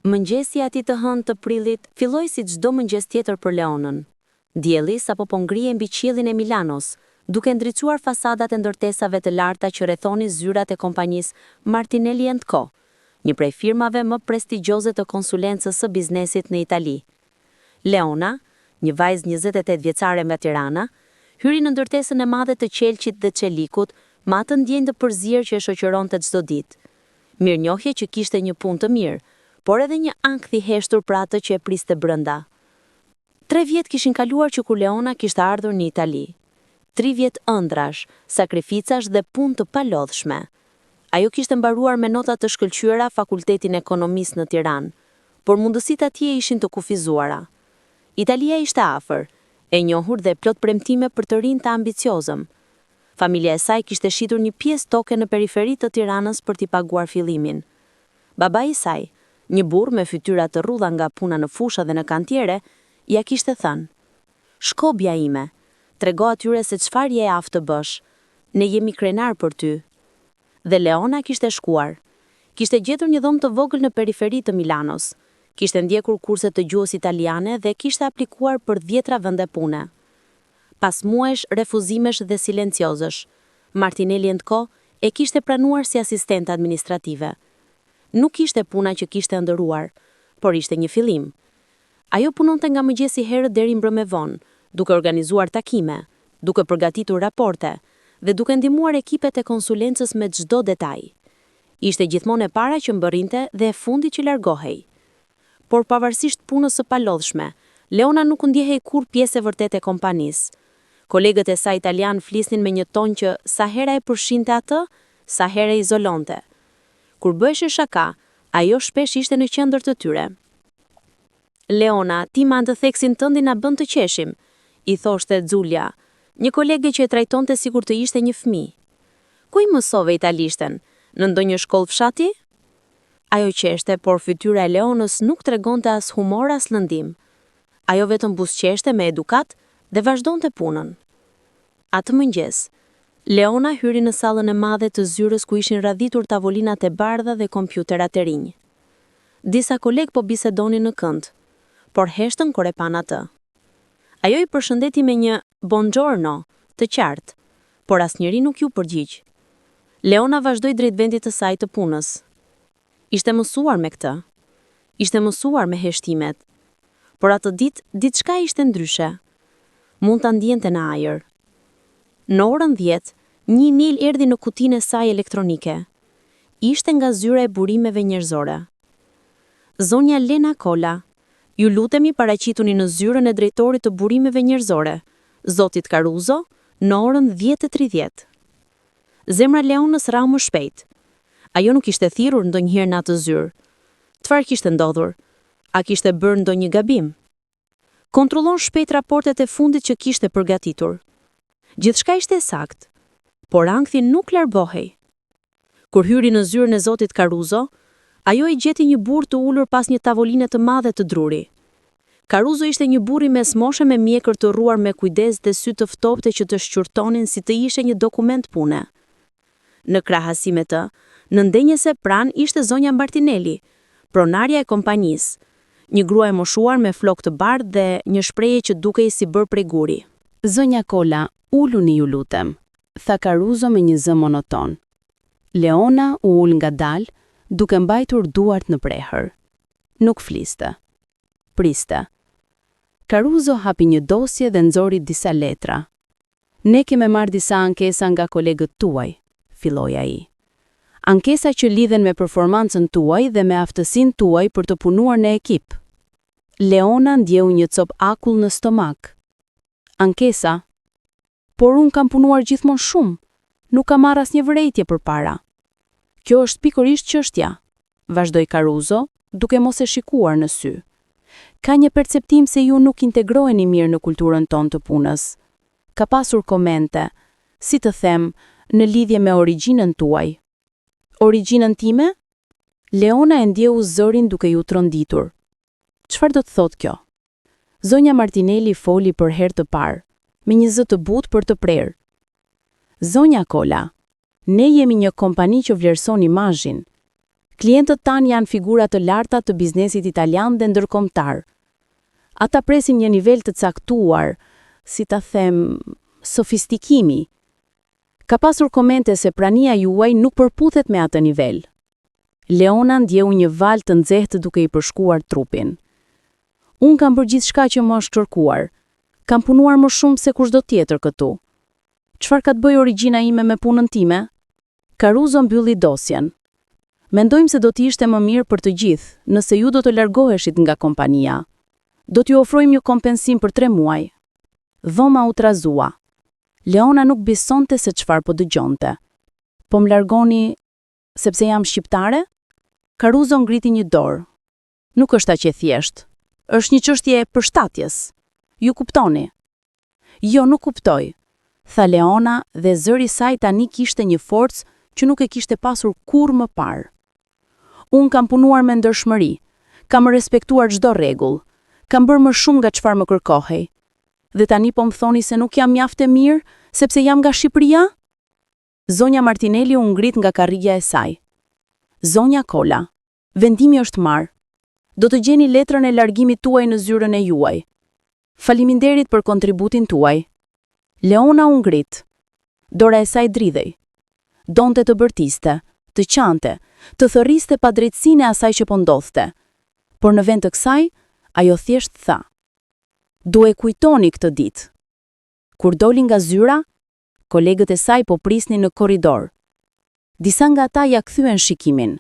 Mëngjesi ati të hënë të prillit filloi si çdo mëngjes tjetër për Leonën. Dielli sapo po ngrihej mbi qiellin e Milanos, duke ndriçuar fasadat e ndërtesave të larta që rrethonin zyrat e kompanisë Martinelli & Co, një prej firmave më prestigjioze të konsulencës së biznesit në Itali. Leona, një vajzë 28 vjeçare nga Tirana, hyri në ndërtesën e madhe të qelçit dhe çelikut me atë ndjenjë të përzier që e shoqëronte çdo ditë. Mirënjohje që kishte një punë të mirë, por edhe një ankth i heshtur për atë që e priste brenda. 3 vjet kishin kaluar që kur Leona kishte ardhur në Itali. 3 vjet ëndrash, sakrificash dhe punë të palodhshme. Ajo kishte mbaruar me nota të shkëlqyera Fakultetin Ekonomisë në Tiranë, por mundësitë atje ishin të kufizuara. Italia ishte afër, e njohur dhe plot premtime për të rinë të ambiciozëm. Familja e saj kishte shitur një pjesë toke në periferi të Tiranës për t'i paguar fillimin. Babai i saj, një burr me fytyra të rrudha nga puna në fusha dhe në kantiere, ja kishte thënë: "Shko bia ime, trego atyre se çfarë je aftë të bësh. Ne jemi krenar për ty." Dhe Leona kishte shkuar. Kishte gjetur një dhomë të vogël në periferi të Milanos. Kishte ndjekur kurse të gjuhës italiane dhe kishte aplikuar për 10 vende pune. Pas muajsh refuzimesh dhe silenciozësh, Martinelli & Co e kishte pranuar si asistente administrative. Nuk ishte puna që kishte ndëruar, por ishte një fillim. Ajo punonte nga mëngjesi herët deri mbrëmë vonë, duke organizuar takime, duke përgatitur raporte dhe duke ndihmuar ekipet e konsulencës me çdo detaj. Ishte gjithmonë e para që mbërrinte dhe e fundi që largohej. Por pavarësisht punës së palodhshme, Leona nuk u ndjehej kur pjesë e vërtetë e kompanisë. Kolegët e saj italian flisnin me një ton që sa hera e përfshinte atë, sa herë e izolonte. Kur bëheshe shaka, ajo shpesh ishte në qendër të tyre. "Leona, ti me anë të theksin tëndi na bën të qeshim", i thoshte Xulia, një kolege që e trajtonte sikur të ishte një fëmijë. "Ku i mësove italishten? Në ndonjë shkollë fshati?" Ajo qeshte, por fytyra e Leonës nuk tregonte as humor as lëndim. Ajo vetëm buzëqeshte me edukat dhe vazhdonte punën. Atë mëngjes, Leona hyri në sallën e madhe të zyrës ku ishin radhitur tavolinat e bardha dhe kompjuterat e rinj. Disa kolegë po bisedonin në kënd, por heshtën kur e pan atë. Ajo i përshëndeti me një "Buongiorno" të qartë, por asnjëri nuk ju përgjigj. Leona vazhdoi drejt vendit të saj të punës. Ishte mësuar me këtë. Ishte mësuar me heshtimet. Por atë ditë diçka ishte ndryshe. Mund ta ndjente në ajër. Në orën 10, një email erdhi në kutinë e saj elektronike. Ishte nga zyra e burimeve njerëzore. "Zonja Lena Kola, ju lutemi paraqituni në zyrën e drejtorit të burimeve njerëzore, zotit Caruso, në orën 10:30. Zemra Leonës rau më shpejt. Ajo nuk ishte thirrur ndonjëherë në atë zyrë. Çfarë kishte ndodhur? A kishte bërë ndonjë gabim? Kontrollon shpejt raportet e fundit që kishte përgatitur. Gjithçka ishte saktë, por ankthi nuk largohej. Kur hyri në zyrën e zotit Caruso, ajo i gjeti një burr të ulur pas një tavoline të madhe të druri. Caruso ishte një burr i mesmoshe me mjekër të rruar me kujdes dhe sy të ftoftë që të shqyrtonin si të ishe një dokument pune. Në krahasim me të, në ndenjese pranë ishte zonja Martinelli, pronarja e kompanisë, një grua e moshuar me flokë të bardhë dhe një shprehje që dukej si bërë prej guri. "Zonja Kola, uluni ju lutem", tha Caruso me një zë monoton. Leona u ul ngadalë, duke mbajtur duart në prehër. Nuk fliste. Priste. Caruso hapi një dosje dhe nxori disa letra. "Ne keme marrë disa ankesa nga kolegët tuaj", filloi ai. "Ankesa që lidhen me performancën tuaj dhe me aftësinë tuaj për të punuar në ekip." Leona ndjeu një cop akull në stomak. "Ankesa? Por unë kam punuar gjithmonë shumë, nuk kam marrë asnjë vërejtje përpara." "Kjo është pikërisht çështja", vazhdoi Caruso, duke mos e shikuar në sy. "Ka një perceptim se ju nuk integroheni mirë në kulturën tonë të punës. Ka pasur komente, si të them, në lidhje me origjinën tuaj." "Origjinën time?" Leona e ndjeu zërin duke ju tronditur. "Çfarë do të thotë kjo?" Zonja Martinelli foli për herë të parë, me një zë të butë për të prerë. "Zonja Kola, ne jemi një kompani që vlerëson imazhin. Klientët tanë janë figura të larta të biznesit italian dhe ndërkombëtar. Ata presin një nivel të caktuar, si ta them, sofistikimi. Ka pasur komente se prania juaj nuk përputhet me atë nivel. Leona ndjeu një val të nxehtë duke i përshkuar trupin. Unë kam bërë gjithçka që më është kërkuar. Kam punuar më shumë se kushdo tjetër këtu. Çfarë ka të bëjë origjina ime me punën time? Caruso mbylli dosjen. Mendojmë se do t'i ishte më mirë për të gjithë nëse ju do të largoheshit nga kompania. Do t'ju ofrojmë një kompensim për 3 muaj. Dhoma u trazua. Leona nuk besonte se çfarë po dëgjonte. Po më largoni sepse jam shqiptare? Caruso ngriti një dorë. Nuk është aq e thjeshtë. Është një çështje e përshtatjes. Ju kuptoni? Jo, nuk kuptoj, tha Leona dhe zëri i saj tani kishte një forcë që nuk e kishte pasur kurrë më parë. Unë kam punuar me ndershmëri, kam respektuar çdo rregull, kam bërë më shumë nga çfarë më kërkohej. Dhe tani po më thoni se nuk jam mjaft e mirë sepse jam nga Shqipëria? Zonja Martinelli u ngrit nga karrija e saj. Zonja Kola, vendimi është marrë. Do të gjeni letrën e largimit tuaj në zyrën e juaj. Faleminderit për kontributin tuaj. Leona u ngrit. Dora e saj dridhej. Donte të bërtiste, të qante, të thërriste padrejtësinë e asaj që po ndodhte. Por në vend të kësaj, ajo thjesht tha: "Do e kujtoni këtë ditë." Kur doli nga zyra, kolegët e saj po prisnin në korridor. Disa nga ata ja kthyen shikimin,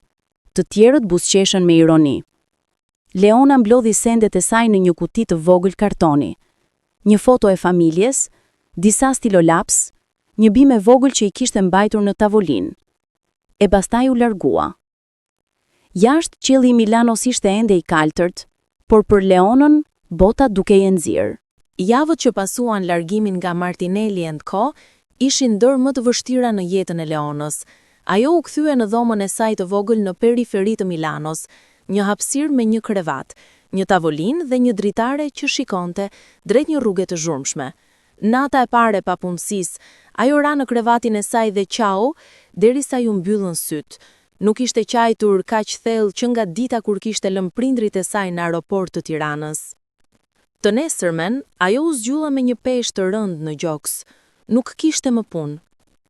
të tjerët buzëqeshën me ironi. Leona mblodhi sendet e saj në një kuti të vogël kartoni. Një foto e familjes, disa stilolaps, një bim e vogël që i kishte mbajtur në tavolinë. E pastaj u largua. Jashtë qielli i Milanos ishte ende i kaltërt, por për Leonën bota dukej e nxirr. Javët që pasuan largimin nga Martinelli & Co ishin ndër më të vështira në jetën e Leonës. Ajo u kthye në dhomën e saj të vogël në periferi të Milanos, një hapësirë me një krevat, një tavolinë dhe një dritare që shikonte drejt një rruge të zhurmshme. Nata e parë e papunësisë, ajo ra në krevatin e saj dhe qau, derisa ju mbyllën syt. Nuk ishte qajtur kaq thellë që nga dita kur kishte lënë prindrit e saj në aeroport të Tiranës. Të nesërmen, ajo u zgjua me një peshë të rëndë në gjoks. Nuk kishte më punë,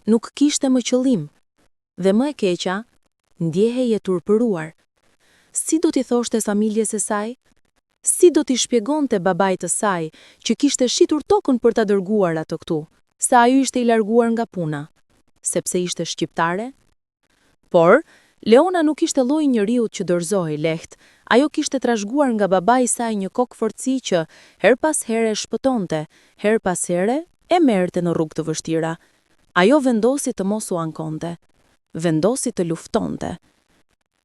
nuk kishte më qëllim. Dhe më e keqa, ndjehej e turpëruar. Si do t'i thoshte familjes e saj? Si do t'i shpjegonte babait të saj që kishte shitur tokën për ta dërguar atë këtu, se ajo ishte i larguar nga puna, sepse ishte shqiptare? Por Leona nuk ishte lloji njeriut që dorëzohej lehtë. Ajo kishte trashëguar nga babai i saj një kokë forci që her pas here shpëtonte, her pas here e merrte në rrugë të vështira. Ajo vendosi të mos u ankonte, vendosi të luftonte.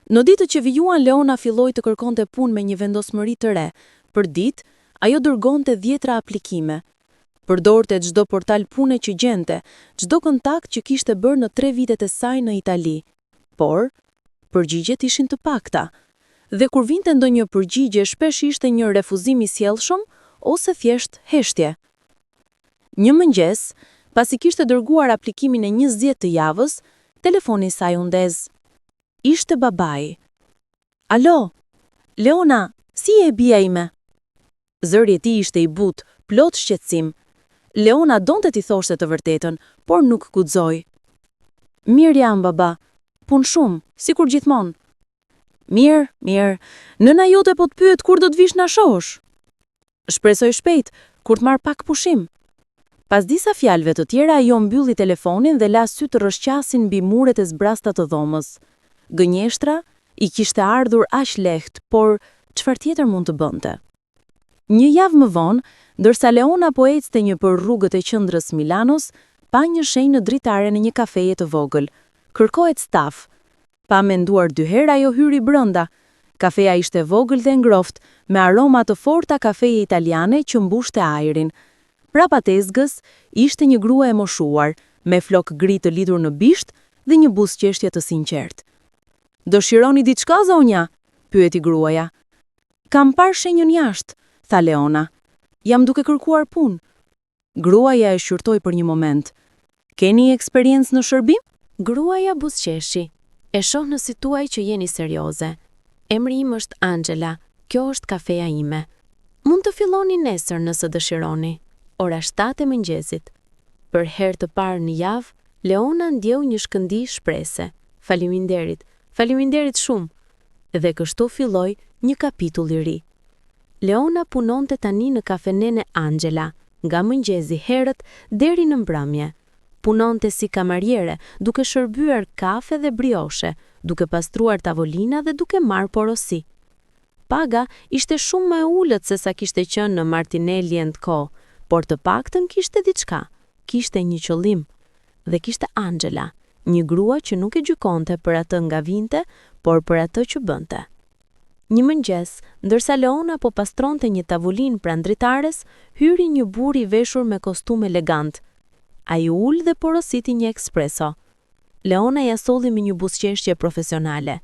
Në ditët që vijuan, Leona filloi të kërkonte punë me një vendosmëri të re. Për ditë, ajo dërgonte 10 aplikime. Përdorte çdo portal pune që gjente, çdo kontakt që kishte bërë në 3 vitet e saj në Itali. Por përgjigjet ishin të pakta. Dhe kur vinte ndonjë përgjigje, shpesh ishte një refuzim i sjellshëm ose thjesht heshtje. Një mëngjes, pasi kishte dërguar aplikimin e 20 të javës, telefoni i saj u ndez. Ishte babai. "Alo, Leona, si e bia ime?" Zëri i tij ishte i butë, plot shqetësim. Leona donte t'i thoshte të vërtetën, por nuk guxoi. "Mirë jam, baba. Punë shumë, sikur gjithmonë." Mirë. Nëna jote po të pyet kur do të vish na shohësh." "Shpresoj shpejt, kur të marr pak pushim." Pas disa fjalëve të tjera, ajo mbylli telefonin dhe la sy të rrëshqasin mbi muret e zbrasta të dhomës. Gënjeshtra i kishte ardhur aq lehtë, por çfarë tjetër mund të bënte? Një javë më vonë, ndërsa Leona po ecte një për rrugët e qendrës Milanos, pa një shenjë në dritare në një kafeje të vogël. Kërkohet staf. Pa menduar 2 herë, ajo hyri brenda. Kafeja ishte vogël dhe ngrohtë, me aroma të forta kafeje italiane që mbushte ajrin. Prapa tezgës ishte një grua e moshuar, me flok gri të lidhur në bisht dhe një buzëqeshje të sinqertë. "Dëshironi diçka, zonja?" pyeti gruaja. "Kam parë shenjën jashtë," tha Leona. "Jam duke kërkuar punë." Gruaja e shqyrtoi për një moment. "Keni eksperiencë në shërbim?" Gruaja buzëqeshi. E shoh në sy tuaj që jeni serioze. Emri im është Angela, kjo është kafeja ime. Mund të filloni nesër nëse dëshironi. Ora 7 e mëngjesit. Për herë të parë në javë, Leona ndjeu një shkëndij shprese. Faleminderit shumë. Dhe kështu filloi një kapitull i ri. Leona punonte tani në kafenen e Angela, nga mëngjesi herët deri në mbrëmje. Punonte si kamariere, duke shërbyer kafe dhe brioshe, duke pastruar tavolina dhe duke marrë porosi. Paga ishte shumë më e ulët se sa kishte qenë në Martinelli & Co, por të paktën kishte diçka, kishte një qëllim. Dhe kishte Angela, një grua që nuk e gjykonte për atë nga vinte, por për atë që bënte. Një mëngjes, ndërsa Leona po pastronte një tavolinë pranë dritares, hyri një burr i veshur me kostum elegant. Ai ul dhe porositi një espresso. Leona ja solli me një buzëqeshje profesionale.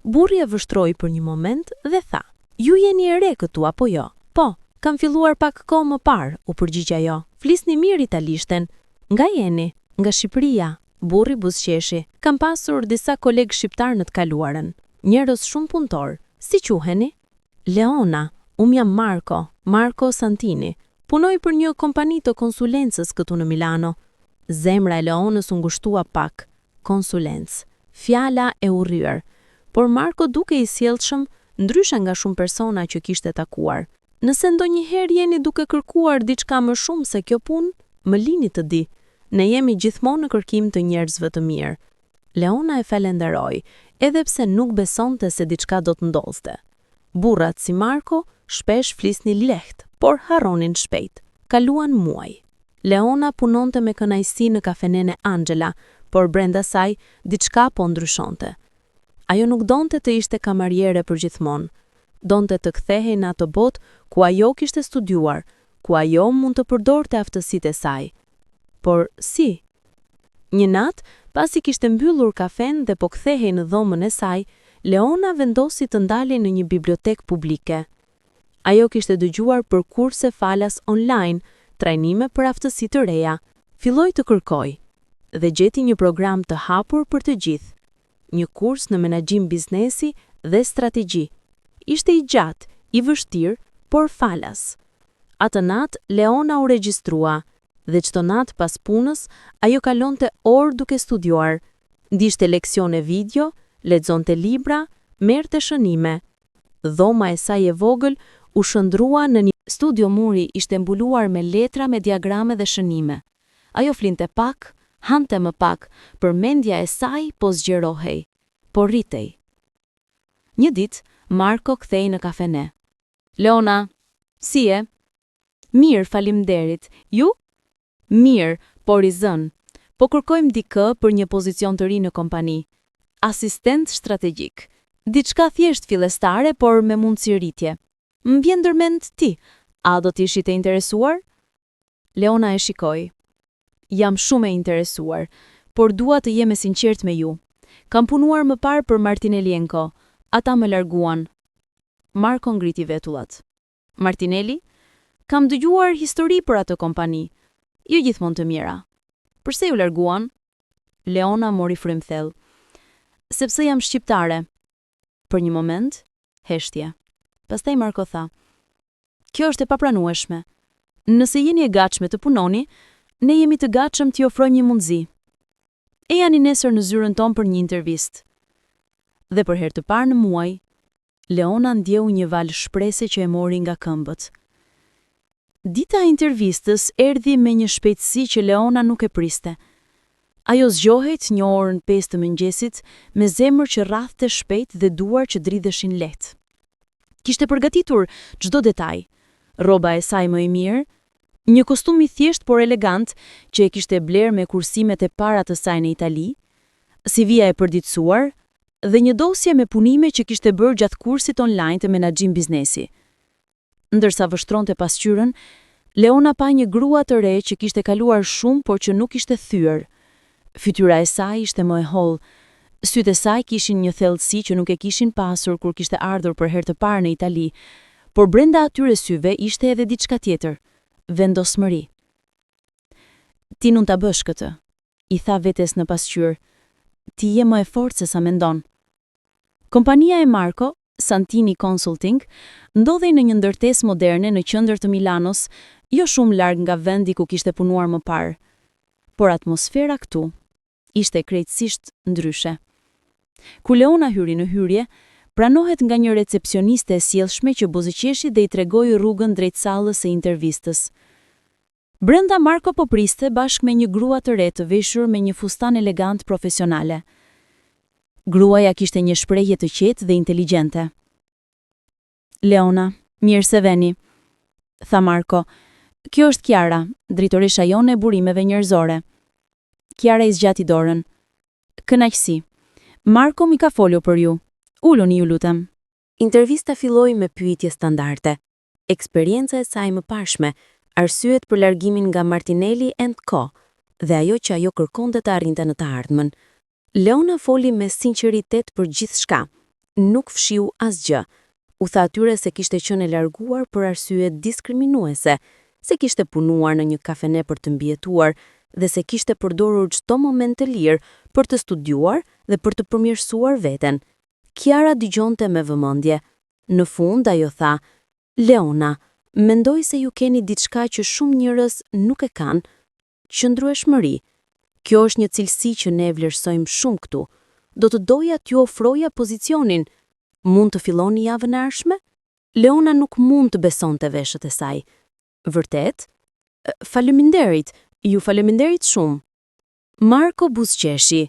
Burri e vështroi për një moment dhe tha: "Ju jeni e re këtu apo jo?" "Po, kam filluar pak kohë më parë," u përgjigj ajo. "Flisni mirë italishten." "Nga jeni?" "Nga Shqipëria." Burri buzëqeshi. "Kam pasur disa kolegë shqiptar në të kaluarën. Njerëz shumë punëtor. Si quheni?" "Leona, jam Marco Santini. Punoj për një kompani të konsulencës këtu në Milano." Zemra e Leonës u ngushtua pak. Konsulencë. Fjala e urryer. Por Marco duke i sjellshëm, ndryshe nga shumë persona që kishte takuar. "Nëse ndonjëherë jeni duke kërkuar diçka më shumë se kjo punë, më lini të di. Ne jemi gjithmonë në kërkim të njerëzve të mirë." Leona e falenderoi, edhe pse nuk besonte se diçka do të ndodhte. Burrat si Marco shpesh flisnin lehtë, por harronin shpejt. Kaluan muaj. Leona punonte me kënaqësi në kafenen e Angela, por brenda saj diçka po ndryshonte. Ajo nuk donte të ishte kamariere përgjithmonë. Donte të kthehej në atë botë ku ajo kishte studiuar, ku ajo mund të përdorte aftësitë e saj. Por si? Një natë, pasi kishte mbyllur kafen dhe po kthehej në dhomën e saj, Leona vendosi të ndalej në një bibliotekë publike. Ajo kishte dëgjuar për kurse falas online, trajnime për aftësi të reja. Filloi të kërkoj dhe gjeti një program të hapur për të gjithë. Një kurs në menaxhim biznesi dhe strategji. Ishte i gjatë, i vështirë, por falas. Atë natë Leona u regjistrua dhe çdo natë pas punës ajo kalonte orë duke studiuar. Ndishte leksione video, lexonte libra, merrte shënime. Dhoma e saj e vogël u shndrua në një studio. Muri ishte mbuluar me letra me diagrame dhe shënime. Ajo flinte pak, hante më pak, për mendja e saj po zgjerohej, po rritej. Një ditë, Marco kthej në kafene. "Leona, si e?" "Mirë, faleminderit. Ju?" "Mirë, por i zën. Po kërkojmë dikë për një pozicion të ri në kompani. Asistent strategjik. Diçka thjesht fillestare, por me mundësi rritje. Më vjen ndërmend ti. A do të ishit e interesuar?" Leona e shikoi. "Jam shumë e interesuar, por dua të jem e sinqert me ju. Kam punuar më parë për Martinelli & Co. Ata më larguan." Marco ngriti vetullat. "Martinelli? Kam dëgjuar histori për atë kompani. Jo gjithmonë të mira. Pse ju larguan?" Leona mori frymthell. "Sepse jam shqiptare." Për një moment, heshtje. Pastaj Marco tha: "Kjo është e papranueshme. Nëse jeni e gatshme të punoni, ne jemi të gatshëm t'ju ofrojmë një mundësi. E jani nesër në zyrën tonë për një intervistë." Dhe për herë të parë në muaj, Leona ndjeu një val shprese që e mori nga këmbët. Dita e intervistës erdhi me një shpejtësi që Leona nuk e priste. Ajo zgjohej një orën 5 të mëngjesit me zemër që rrathte shpejt dhe duar që dridheshin lehtë. Kishte përgatitur çdo detaj, rroba e saj më e mirë, një kostum i thjesht por elegant që e kishte bler me kursimet e para të saj në Itali, CV-ja e përditësuar dhe një dosje me punime që kishte bërë gjatë kursit online të menaxhim biznesi. Ndërsa vështronte pasqyrën, Leona pa një grua të re që kishte kaluar shumë por që nuk ishte thyer. Fytyra e saj ishte më e hollë. Sytë e saj kishin një thellësi që nuk e kishin pasur kur kishte ardhur për herë të parë në Itali, por brenda atyre syve ishte edhe diçka tjetër, vendosmëri. "Ti nuk ta bësh këtë," i tha vetes në pasqyrë. ti je më e fortë se sa mendon. Kompania e Marko, Santini Consulting, ndodhej në një ndërtesë moderne në qendër të Milanos, jo shumë larg nga vendi ku kishte punuar më parë. Por atmosfera këtu ishte krejtësisht ndryshe. Kur Leona hyri në hyrje, pranohet nga një recepcioniste e sjellshme që buzëqeshi dhe i tregoi rrugën drejt sallës së intervistës. Brenda Marko po priste bashkë me një grua të re të veshur me një fustan elegant profesionale. Gruaja kishte një shprehje të qetë dhe inteligjente. Leona, mirë se veni, tha Marko. Kjo është Kiara, drejtoresha jone e burimeve njerëzore. Kiara i zgjati dorën. Kënaqësi. Marko mi ka folur për ju. Uluni ju lutem. Intervista filloi me pyetje standarde. Eksperienca e saj më parshme, arsyet për largimin nga Martinelli & Co. Dhe ajo që ajo kërkonte të arrinte në të ardhmen. Leona foli me sinqeritet për gjithçka. Nuk fshiu asgjë. U tha atyre se kishte qenë e larguar për arsye diskriminuese, se kishte punuar në një kafene për të mbijetuar dhe se kishte përdorur çdo moment të lirë për të studiuar dhe për të përmirësuar veten. Kiara dëgjonte me vëmendje. Në fund ajo tha: "Leona, mendoj se ju keni diçka që shumë njerëz nuk e kanë, qëndrueshmëri. Kjo është një cilësi që ne vlerësojmë shumë këtu. Do të doja t'ju ofroja pozicionin. Mund të filloni javën e ardhshme?" Leona nuk mund të besonte veshët e saj. Vërtet? Faleminderit, ju faleminderit shumë. Marko buzëqeshi.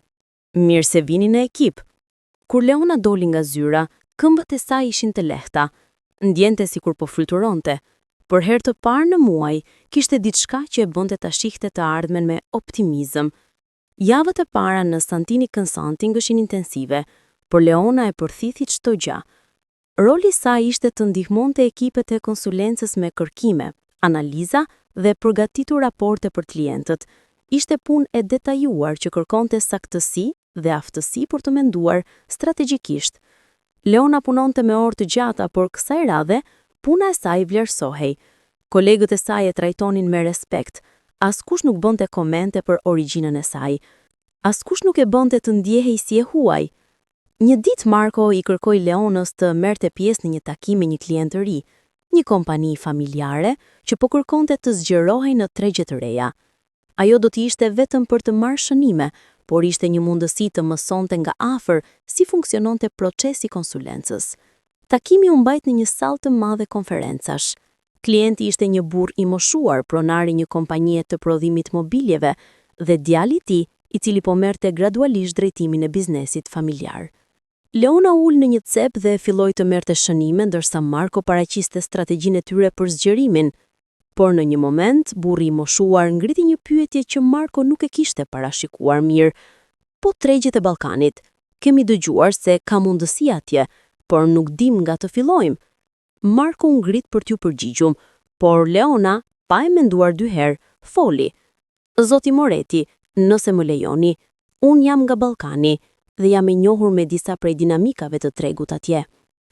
Mirë se vini në ekip. Kur Leona doli nga zyra, këmbët e saj ishin të lehta. Ndjente sikur po fluturonte. Për herë të parë në muaj, kishte diçka që e bënte ta shihte të ardhmen me optimizëm. Javët e para në Santini Consulting ishin intensive, por Leona e përthithi çdo gjë. Roli i saj ishte të ndihmonte ekipet e konsulencës me kërkime, analiza dhe përgatitur raporte për klientët. Ishte punë e detajuar që kërkonte saktësi dhe aftësi për të menduar strategjikisht. Leona punonte me orë të gjata, por kësaj radhe, puna e saj vlerësohej. Kolegët e saj e trajtonin me respekt. Askush nuk bënte komente për origjinën e saj. Askush nuk e bënte të ndjehej si e huaj. Një ditë Marko i kërkoi Leonës të merrte pjesë në një takim me një klient të ri, një kompani familjare që po kërkonte të zgjerohej në tregje të reja. Ajo do të ishte vetëm për të marrë shënime, por ishte një mundësi të mësonte nga afër si funksiononte procesi konsulencës. Takimi u mbajt në një sallë të madhe konferencash. Klienti ishte një burr i moshuar, pronari një kompanie të prodhimit mobiljeve dhe djali i tij, i cili po merrte gradualisht drejtimin e biznesit familjar. Leona ul në një cep dhe filloi të merrte shënime, ndërsa Marko paraqiste strategjinë e tyre për zgjerimin. Por në një moment, burri i moshuar ngriti një pyetje që Marko nuk e kishte parashikuar mirë. Po tregjet e Ballkanit, kemi dëgjuar se ka mundësi atje, por nuk dim nga të fillojmë. Marko u ngrit për t'ju përgjigjur, por Leona, pa e menduar dy herë, foli. Zoti Moreti, nëse më lejoni, unë jam nga Ballkani dhe jam e njohur me disa prej dinamikave të tregut atje.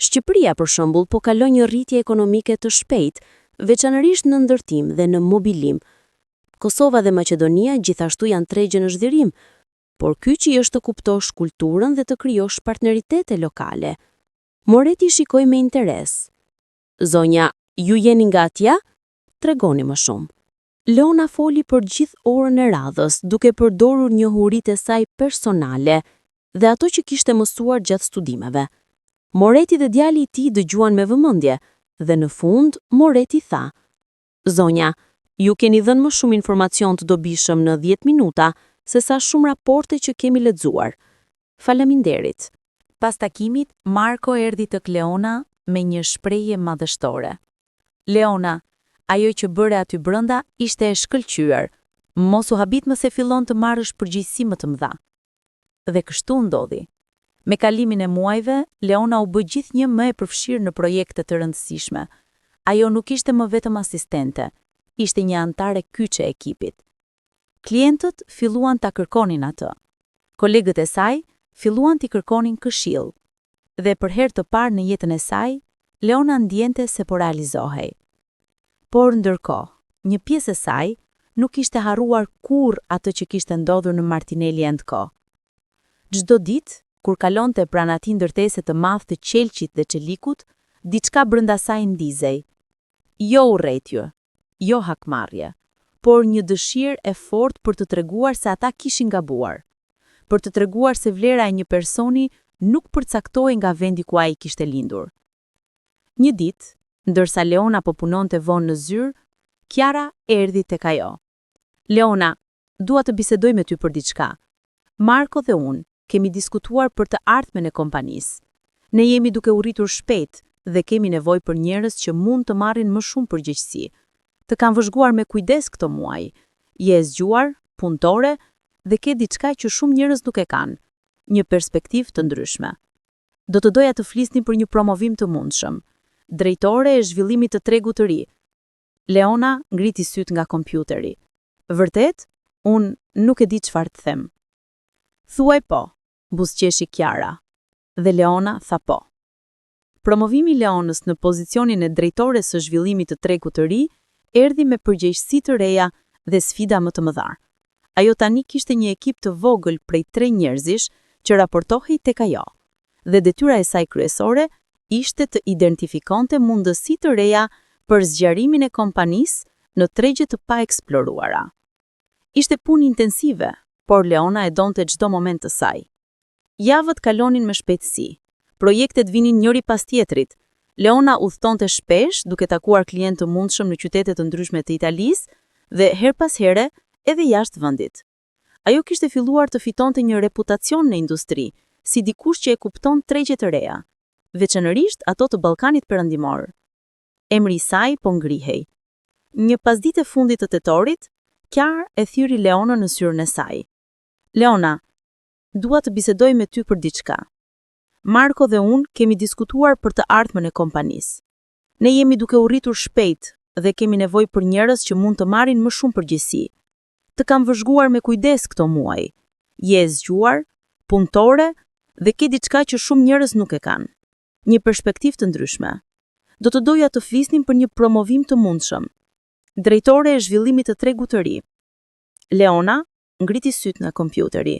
Shqipëria, për shembull, po kalon një rritje ekonomike të shpejtë, veçanërisht në ndërtim dhe në mobilim. Kosova dhe Maqedonia gjithashtu janë tregje në zhvillim, por kyçi është të kuptosh kulturën dhe të krijosh partneritete lokale. Moreti shikoi me interes. Zonja, ju jeni nga atje? Tregoni më shumë. Leona foli për gjithë orën e radhës, duke përdorur njohuritë e saj personale dhe ato që kishte mësuar gjatë studimeve. Moreti dhe djali i tij dëgjuan me vëmendje dhe në fund Moreti tha: Zonja, ju keni dhënë më shumë informacion të dobishëm në 10 minuta se sa shumë raporte që kemi lexuar. Faleminderit. Pas takimit, Marko erdhi tek Leona me një shprehje madhështore. Leona, ajo që bëre aty brenda ishte e shkëlqyer. Mos u habit më se fillon të marrësh përgjegjësi më të mëdha. Dhe kështu ndodhi. Me kalimin e muajve, Leona u bë gjithnjë më e përfshirë në projekte të rëndësishme. Ajo nuk ishte më vetëm asistente, ishte një antare kyçe e ekipit. Klientët filluan ta kërkonin atë. Kolegët e saj filluan t'i kërkonin këshill. Dhe për herë të parë në jetën e saj, Leona ndjente se po realizohej. Por ndërkohë, një pjesë e saj nuk ishte harruar kurrë atë që kishte ndodhur në Martinelli & Co. Çdo ditë, kur kalonte pranë atij ndërtese të madh të qelçit dhe çelikut, diçka brenda saj ndizej. Jo urrëtie, jo hakmarrje, por një dëshirë e fortë për të treguar se ata kishin gabuar, për të treguar se vlera e një personi nuk përcaktohej nga vendi ku ai kishte lindur. Një ditë, ndërsa Leona po punonte vonë në zyrë, Kiara erdhi tek ajo. Leona, dua të bisedoj me ty për diçka. Marko dhe unë kemi diskutuar për të ardhmen e kompanisë. Ne jemi duke u rritur shpejt dhe kemi nevojë për njerëz që mund të marrin më shumë përgjegjësi. Të kanë vëzhguar me kujdes këto muaj. Je e zgjuar, punëtore dhe ke diçka që shumë njerëz nuk e kanë, një perspektivë të ndryshme. Do të doja të flisni për një promovim të mundshëm. Drejtore e zhvillimit të tregut të ri. Leona ngriti syt nga kompjuteri. Vërtet, unë nuk e di çfarë të them. Thuaj po, buzëqeshi Kiara. Dhe Leona tha po. Promovimi i Leonës në pozicionin e drejtores së zhvillimit të tregut të ri erdhi me përgjegjësi të reja dhe sfida më të mëdha. Ajo tani kishte një ekip të vogël prej 3 njerëzish që raportohej tek ajo, dhe detyra e saj kryesore ishte të identifikonte mundësi të reja për zgjarimin e kompanisë në tregje të paeksploruara. Ishte punë intensive, por Leona e donte çdo moment të saj. Javët kalonin me shpejtësi. Projektet vinin njëri pas tjetrit. Leona udhtonte shpesh duke takuar klientë të mundshëm në qytete të ndryshme të Italisë dhe her pas here edhe jashtë vendit. Ajo kishte filluar të fitonte një reputacion në industri, si dikush që e kupton tregjet e reja, veçanërisht ato të Ballkanit Perëndimor. Emri i saj po ngrihej. Një pasditë e fundit të tetorit, Kiara e thyri Leonën në syrën e saj. Leona, dua të bisedoj me ty për diçka. Marko dhe unë kemi diskutuar për të ardhmen e kompanisë. Ne jemi duke u rritur shpejt dhe kemi nevojë për njerëz që mund të marrin më shumë përgjegjësi. Të kam vëzhguar me kujdes këto muaj. Je e zgjuar, punëtore dhe ke diçka që shumë njerëz nuk e kanë. Një perspektivë të ndryshme. Do të doja të flisnim për një promovim të mundshëm. Drejtore e zhvillimit të tregut të ri. Leona ngriti syt nga kompjuteri.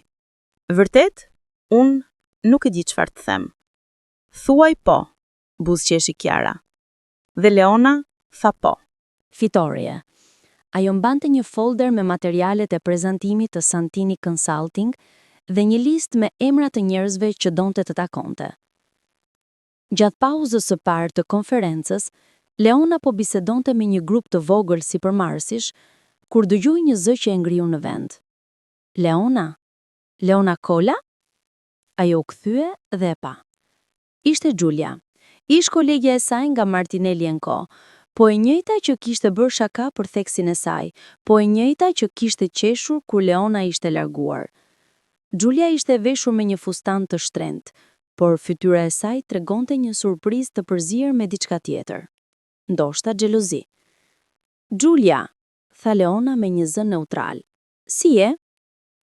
Vërtet, unë nuk e di çfarë të them. Thuaj po, buzëqeshi Kiara. Dhe Leona tha po. Fitorie. Ajo mbante një folder me materialet e prezantimit të Santini Consulting dhe një listë me emra të njerëzve që donte të takonte. Gjatë pauzës së parë të konferencës, Leona po bisedonte me një grup të vogël sipërmarrësish, kur dëgjoi një zë që e ngriu në vend. Leona? Leona Kola? Ajo u kthye dhe e pa. Ishte Giulia, ish kolegja e saj nga Martinelli & Co, po e njëjta që kishte bërë shaka për theksin e saj, po e njëjta që kishte qeshur kur Leona ishte larguar. Giulia ishte veshur me një fustan të shtrenjtë, por fytyra e saj tregonte një surprizë të përzier me diçka tjetër. Ndoshta xhelozi. Giulia, tha Leona me një zë neutral. Si je?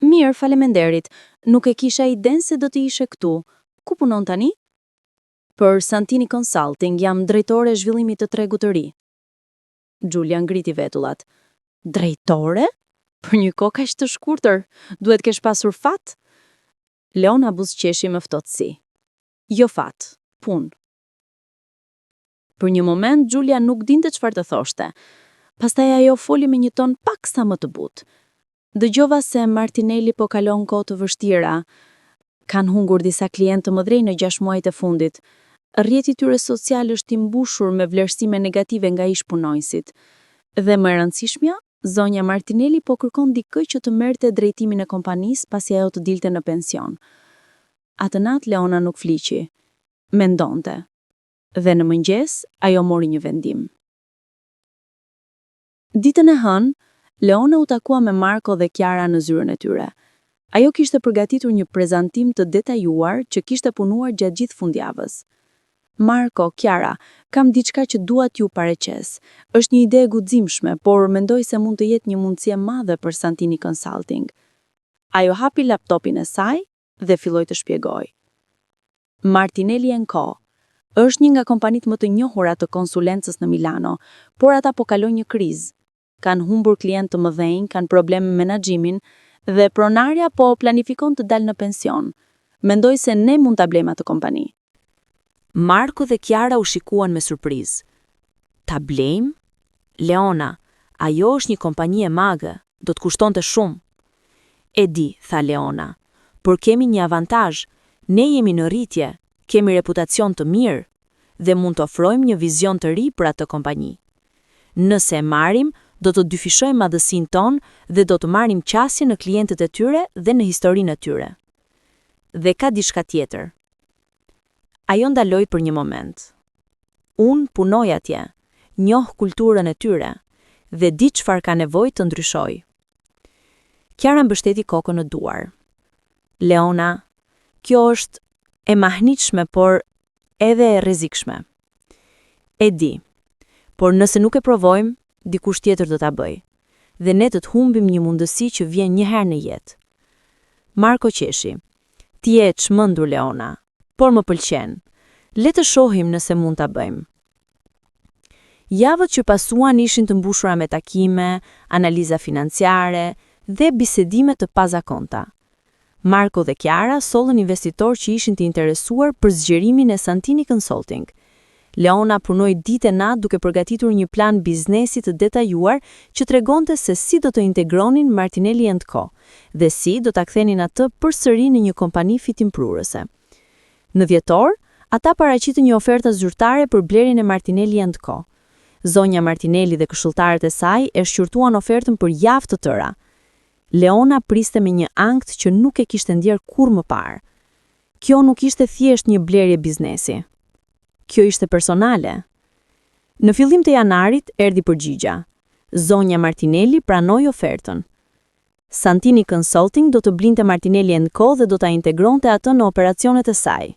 Mirë, faleminderit. Nuk e kisha iden se do të ishe këtu. Ku punon tani? Për Santini Consulting jam drejtore e zhvillimit të tregut të ri. Giulia ngriti vetullat. Drejtore? Për një kohë kaq të shkurtër, duhet kesh pasur fat? Leona buzëqeshi me ftohtësi. Jo fat, punë. Për një moment Giulia nuk dinte çfarë të thoshte. Pastaj ajo foli me një ton paksa më të butë. Dëgjova se Martinelli po kalon kohë të vështira. Kanë hungur disa klientë të mëdhenj në 6 muajt e fundit. Rrjeti i tyre social është i mbushur me vlerësime negative nga ish-punonjësit. Dhe më e rëndësishmja, zonja Martinelli po kërkon dikë që të merrte drejtimin e kompanisë pasi ajo të dilte në pension. Atë natë Leona nuk fliqi. Mendonte. Dhe në mëngjes, ajo mori një vendim. Ditën e hënë, Leona u takua me Marko dhe Kiara në zyrën e tyre. Ajo kishte përgatitur një prezantim të detajuar që kishte punuar gjatë gjithë fundjavës. Marko, Kiara, kam diçka që dua t'ju paraqes. Është një ide e guximshme, por mendoj se mund të jetë një mundësi e madhe për Santini Consulting. Ajo hapi laptopin e saj dhe filloi të shpjegoj. Martinelli & Co është një nga kompanitë më të njohura të konsulencës në Milano, por ata po kalojnë një krizë. Kanë humbur klientë të mëdhenj, kanë probleme me menaxhimin Dhe pronarja po planifikon të dalë në pension. Mendoj se ne mund ta blejmë atë kompani. Marko dhe Kiara u shikuan me surprizë. Ta blejmë? Leona, ajo është një kompani e magë, do të kushtonte shumë. E di, tha Leona, por kemi një avantazh, ne jemi në rritje, kemi reputacion të mirë dhe mund të ofrojmë një vizion të ri për atë kompani. Nëse e marrim, do të dyfishojmë madhësinë tonë dhe do të marrim qasje në klientët e tyre dhe në historinë e tyre. Dhe ka diçka tjetër. Ajo ndaloi për një moment. Unë punoj atje, njoh kulturën e tyre dhe di çfarë ka nevojë të ndryshoj. Kiara mbështeti kokën në duar. Leona, kjo është e mahnitshme, por edhe e rrezikshme. E di, por nëse nuk e provojmë, dikush tjetër do ta bëj. Dhe ne të humbim një mundësi që vjen një herë në jetë. Marko qeshi. Ti je e çmendur, Leona, por më pëlqen. Le të shohim nëse mund ta bëjmë. Javët që pasuan ishin të mbushura me takime, analiza financiare dhe bisedime të pazakonta. Marko dhe Kiara sollën investitorë që ishin të interesuar për zgjerimin e Santini Consulting. Leona punoi ditë e natë duke përgatitur një plan biznesi të detajuar që tregonte se si do të integronin Martinelli & Co dhe si do ta kthenin atë përsëri në një kompani fitimprurëse. Në dhjetor, ata paraqitën një ofertë zyrtare për blerjen e Martinelli & Co. Zonja Martinelli dhe këshilltarët e saj e shqyrtuan ofertën për javë të tëra. Leona priste me një ankth që nuk e kishte ndjer kurrë më parë. Kjo nuk ishte thjesht një blerje biznesi. Kjo ishte personale. Në fillim të janarit erdhi përgjigja. Zonja Martinelli pranoi ofertën. Santini Consulting do të blinte Martinelli & Co dhe do ta integronte atë në operacionet e saj.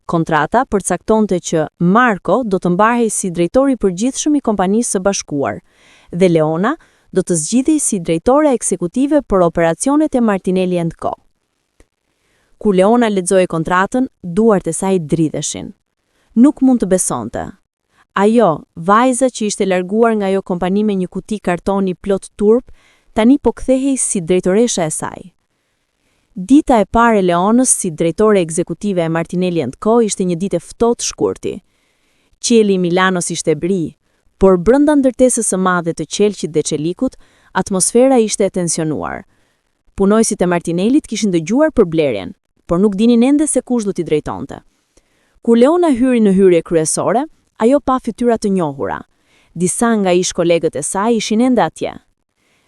Kontrata përcaktonte që Marko do të mbarhej si drejtori i përgjithshëm i kompanisë së bashkuar dhe Leona do të zgjidhej si drejtore ekzekutive për operacionet e Martinelli & Co. Kur Leona lexoi kontratën, duart e saj dridheshin. Nuk mund të besonte. Ajo, vajza që ishte larguar nga ajo kompani me një kuti kartoni plot turp, tani po kthehej si drejtoresha e saj. Dita e parë e Leonës si drejtore ekzekutive e Martinelli & Co ishte një ditë e ftohtë shkurti. Qielli i Milanos ishte bri, por brenda ndërtesës së madhe të Qelqit dhe Çelikut, atmosfera ishte e tensionuar. Punojësit e Martinellit kishin dëgjuar për blerjen, por nuk dinin ende se kush do t'i drejtonte. Kur Leona hyri në hyrje kryesore, ajo pa fytyra të njohura. Disa nga ish kolegët e saj ishin ende atje.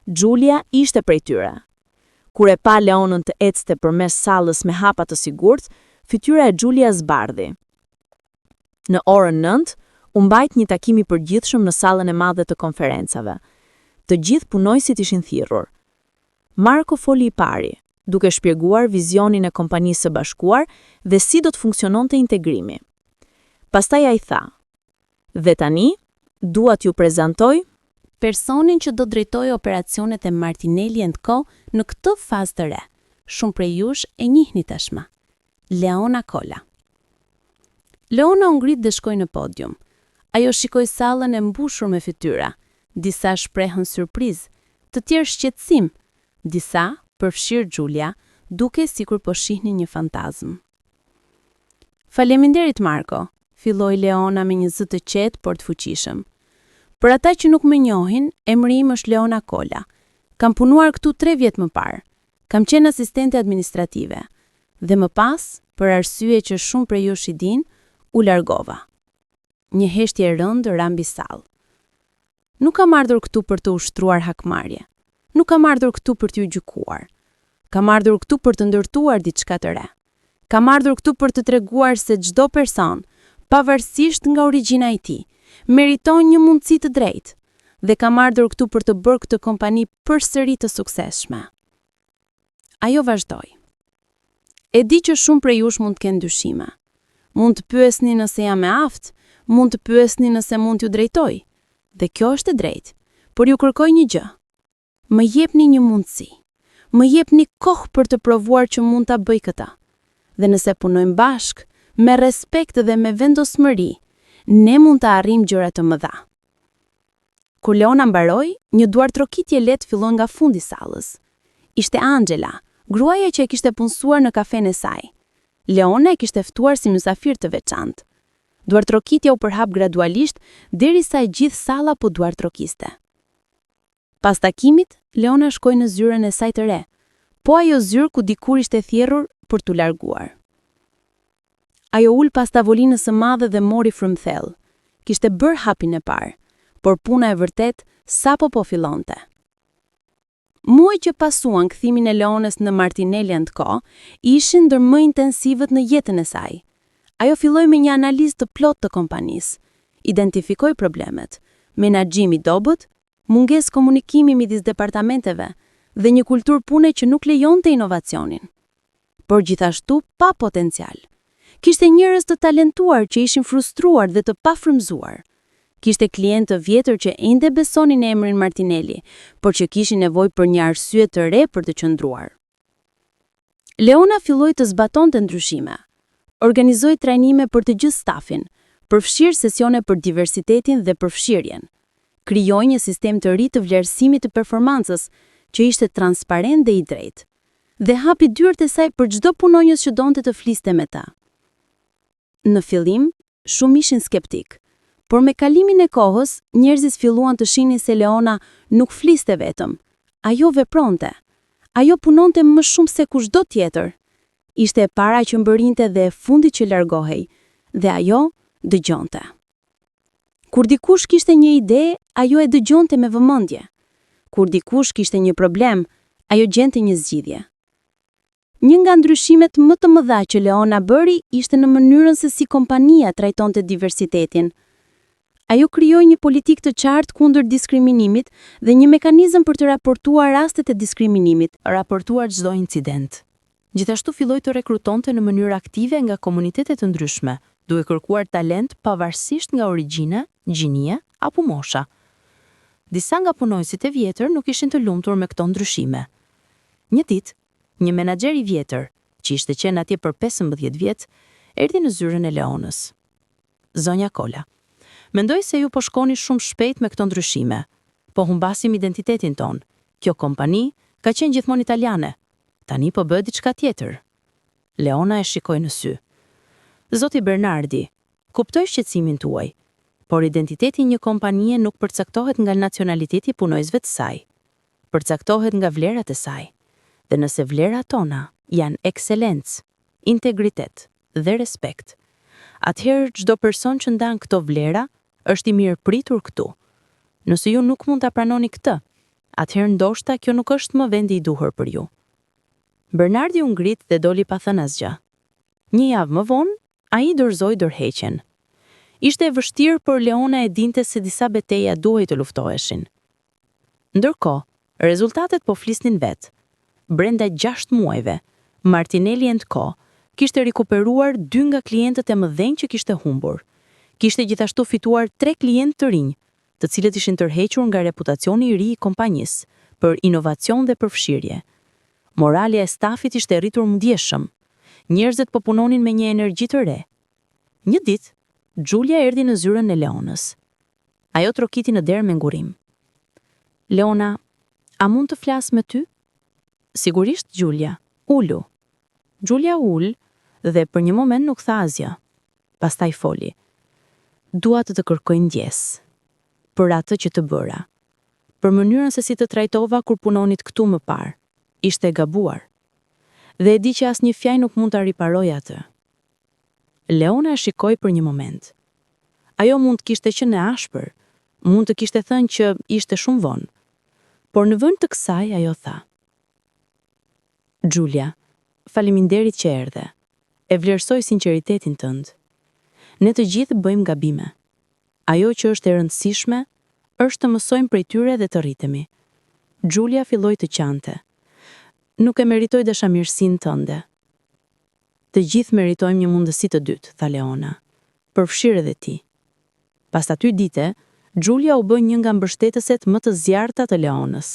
Giulia ishte prej tyre. Kur e pa Leonën të ecte përmes sallës me hapa të sigurt, fytyra e Giulias zbardhi. Në orën 9, u mbajt një takim i përgjithshëm në sallën e madhe të konferencave. Të gjithë punojësit ishin thirrur. Marko foli i pari, duke shpjeguar vizionin e kompanisë së bashkuar dhe si do të funksiononte integrimi. Pastaj ai tha: "Dhe tani, dua t'ju prezantoj personin që do drejtojë operacionet e Martinelli & Co në këtë fazë të re. Shumë prej jush e njihni tashmë. Leona Kolla." Leona u ngrit dhe shkoi në podium. Ajo shikoi sallën e mbushur me fytyra. Disa shprehën surprizë, të tjerë shqetësim, disa, përfshirë Giulia, duke sikur po shihnin një fantazm. "Faleminderit Marko", filloi Leona me një zë të qetë por të fuqishëm. "Për ata që nuk më njohin, emri im është Leona Kolla. Kam punuar këtu 3 vjet më parë. Kam qenë asistente administrative. Dhe më pas, për arsye që shumë prej jush i din, u largova." Një heshtje e rëndë ra mbi sallë. "Nuk kam ardhur këtu për të ushtruar hakmarrje. Nuk kam ardhur këtu për t'ju gjykuar. Kam ardhur këtu për të ndërtuar diçka të re. Kam ardhur këtu për të treguar se çdo person, pavarësisht nga origjina e tij, meriton një mundësi të drejtë, dhe kam ardhur këtu për të bërë këtë kompani përsëri të suksesshme." Ajo vazhdoi. "E di që shumë prej jush mund të kenë dyshime. Mund të pyesni nëse jam e aftë, mund të pyesni nëse mund t'ju drejtoj. Dhe kjo është e drejtë, por ju kërkoj një gjë. Më jepni një mundësi. Më jepni kohë për të provuar që mund ta bëj këtë. Dhe nëse punojmë bashkë, me respekt dhe me vendosmëri, ne mund të arrijmë gjëra të mëdha." Kur Leona mbaroi, një duartrokitje lehtë filloi nga fundi i sallës. Ishte Angela, gruaja që e kishte punësuar në kafenë e saj. Leona e kishte ftuar si mysafir të veçantë. Duartrokitja u përhap gradualisht derisa e gjithë salla po duartrokiste. Pas takimit, Leona shkoi në zyrën e saj të re, po ajo zyrë ku dikur ishte thjerrur për t'u larguar. Ajo ul pas tavolinës së madhe dhe mori frymthell. Kishte bërë hapin e parë, por puna e vërtet sapo po fillonte. Muaj që pasuan kthimin e Leonës në Martinelli & Co ishin ndër më intensivët në jetën e saj. Ajo filloi me një analizë të plotë të kompanisë, identifikoi problemet, menaxhim i dobët, mungesë komunikimi midis departamenteve dhe një kulturë pune që nuk lejonte inovacionin. Por gjithashtu pa potencial. Kishte njerëz të talentuar që ishin frustruar dhe të pafrymzuar. Kishte klientë të vjetër që ende besonin në emrin Martinelli, por që kishin nevojë për një arsye të re për të qëndruar. Leona filloi të zbatonte ndryshime. Organizoi trajnime për të gjithë stafin, përfshirë sesione për diversitetin dhe përfshirjen. Krijoi një sistem të ri të vlerësimit të performancës, që ishte transparent dhe i drejtë, dhe hapi dyert e saj për çdo punonjës që donte të fliste me ta. Në fillim, shumë ishin skeptik, por me kalimin e kohës, njerëzit filluan të shihnin se Leona nuk fliste vetëm. Ajo vepronte. Ajo punonte më shumë se kushdo tjetër. Ishte e para që mbërrinte dhe e fundit që largohej, dhe ajo dëgjonte. Kur dikush kishte një ide, ajo e dëgjonte me vëmendje. Kur dikush kishte një problem, ajo gjente një zgjidhje. Një nga ndryshimet më të mëdha që Leona bëri ishte në mënyrën se si kompania trajtonte diversitetin. Ajo krijoi një politikë të qartë kundër diskriminimit dhe një mekanizëm për të raportuar rastet e diskriminimit, raportuar çdo incident. Gjithashtu filloi të rekrutonte në mënyrë aktive nga komunitete të ndryshme, duke kërkuar talent pavarësisht nga origjina, gjinie apo mosha. Disa nga punonjësit e vjetër nuk ishin të lumtur me këto ndryshime. Një ditë, një menaxher i vjetër, që ishte qenë atje për 15 vjet, erdhi në zyrën e Leonës. Zonja Kola, mendoj se ju po shkoni shumë shpejt me këto ndryshime, po humbasim identitetin ton. Kjo kompani ka qenë gjithmonë italiane. Tani po bëhet diçka tjetër. Leona e shikoi në sy. Zoti Bernardi, kuptoj shqetësimin tuaj, por identiteti i një kompanie nuk përcaktohet nga nacionaliteti i punojësve të saj. Përcaktohet nga vlerat e saj. Dhe nëse vlerat tona janë ekselencë, integritet dhe respekt, atëherë çdo person që ndan këto vlera është i mirë pritur këtu. Nëse ju nuk mund ta pranoni këtë, atëherë ndoshta kjo nuk është më vendi i duhur për ju. Bernardi u ngrit dhe doli pa thënë asgjë. Një javë më vonë, ai dorëzoi dorëheqjen. Ishte e vështirë, por Leona e dinte se disa betejë duhej të luftoheshin. Ndërkohë, rezultatet po flisnin vetë. Brenda 6 muajve, Martinelli & Co kishte rikuperuar 2 nga klientët e mëdhenj që kishte humbur. Kishte gjithashtu fituar 3 klientë të rinj, të cilët ishin tërhequr nga reputacioni i ri i kompanisë për inovacion dhe përfshirje. Morali e stafit ishte rritur ndjeshëm. Njerëzit po punonin me një energji të re. Një ditë, Giulia erdhi në zyrën e Leonës. Ajo trokiti në derë me ngurim. Leona, a mund të flas me ty? Sigurisht, Giulia. Ulu. Giulia ul dhe për një moment nuk tha asgjë. Pastaj foli. Dua të kërkoj ndjesë. Për atë që të bëra. Për mënyrën se si të trajtova kur punonit këtu më parë. Ishte gabuar. Dhe e di që asnjë fjalë nuk mund ta riparoj atë. Leona e shikoi për një moment. Ajo mund të kishte qenë e ashpër, mund të kishte thënë që ishte shumë vonë. Por në vend të kësaj ajo tha: Giulia, faleminderit që erdhe. E vlerësoj sinqeritetin tënd. Ne të gjithë bëjmë gabime. Ajo që është e rëndësishme është të mësojmë prej tyre dhe të rritemi. Giulia filloi të qante. Nuk e meritoj dashamirësinë tënde. Të gjithë meritojmë një mundësi të dytë, tha Leona. Përfshirë edhe ti. Pas aty dite, Giulia u bë një nga mbështetëset më të zjarrta të Leonës.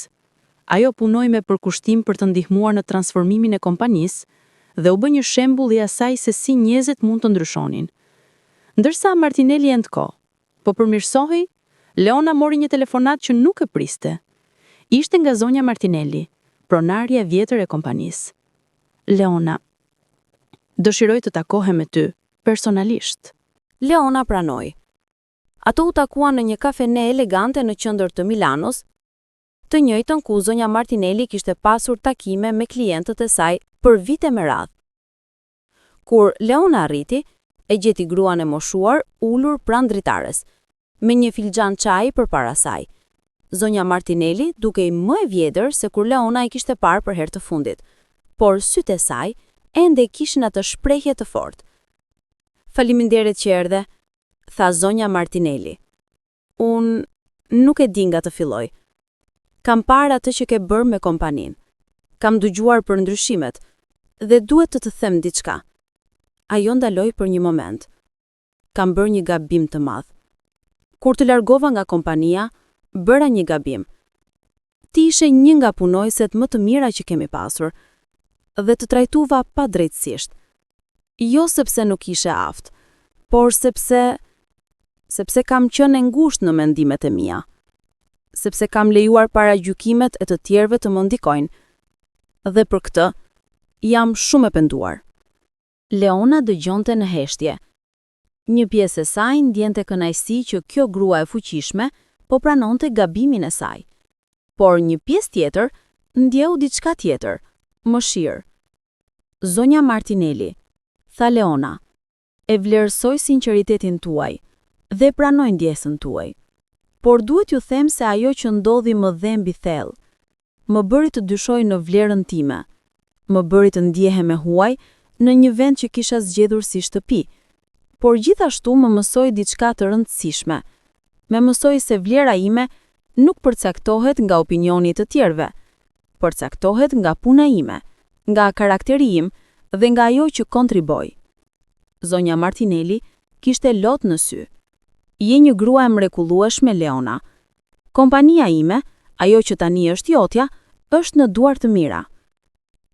Ajo punoi me përkushtim për të ndihmuar në transformimin e kompanisë dhe u bë një shembull i asaj se si njerëzit mund të ndryshonin. Ndërsa Martinelli & Co po përmirësohej, Leona mori një telefonat që nuk e priste. Ishte nga zonja Martinelli, pronarja e vjetër e kompanisë. Leona, dëshiroj të takohem me ty, personalisht. Leona pranoi. Ato u takuan në një kafene elegante në qendër të Milanos, të njëjtën ku zonja Martinelli kishte pasur takime me klientët e saj për vite me radhë. Kur Leona arriti, e gjeti gruan e moshuar ulur pranë dritares, me një filxhan çaji përpara saj. Zonja Martinelli dukej më e vjetër se kur Leona i kishte parë për herë të fundit, por sytë e saj ende kishin atë shprehje të fortë. Faleminderit që erdhe, tha zonja Martinelli. Unë nuk e di nga të filloj. Kam parë atë që ke bërë me kompaninë. Kam dëgjuar për ndryshimet dhe duhet të them diçka. Ajo ndaloi për një moment. Kam bërë një gabim të madh. Kur të largova nga kompania, bëra një gabim. Ti ishe një nga punojëset më të mira që kemi pasur dhe të trajtuva pa drejtësisht. Jo sepse nuk ishe aftë, por sepse kam qenë e ngushtë në mendimet e mia. Sepse kam lejuar paragjykimet e të tjerëve të më ndikojnë. Dhe për këtë, jam shumë e penduar. Leona dëgjonte në heshtje. Një pjesë e saj ndjente kënaqësi që kjo grua e fuqishme po pranonte gabimin e saj. Por një pjesë tjetër ndjeu diçka tjetër, mëshirë. Zonja Martinelli, tha Leona, e vlerësoj sinqeritetin tuaj dhe pranoj ndjesën tuaj. Por duhet ju them se ajo që ndodhi më dhembi thellë. Më bëri të dyshoj në vlerën time. Më bëri të ndjehem e huaj në një vend që kisha zgjedhur si shtëpi. Por gjithashtu më mësoi diçka të rëndësishme. Më mësoi se vlera ime nuk përcaktohet nga opinioni të tjerëve. Përcaktohet nga puna ime, nga karakteri im dhe nga ajo që kontriboj. Zonja Martinelli kishte lot në sy. Je një grua e mrekullueshme, Leona. Kompania ime, ajo që tani është jotja, është në duar të mira.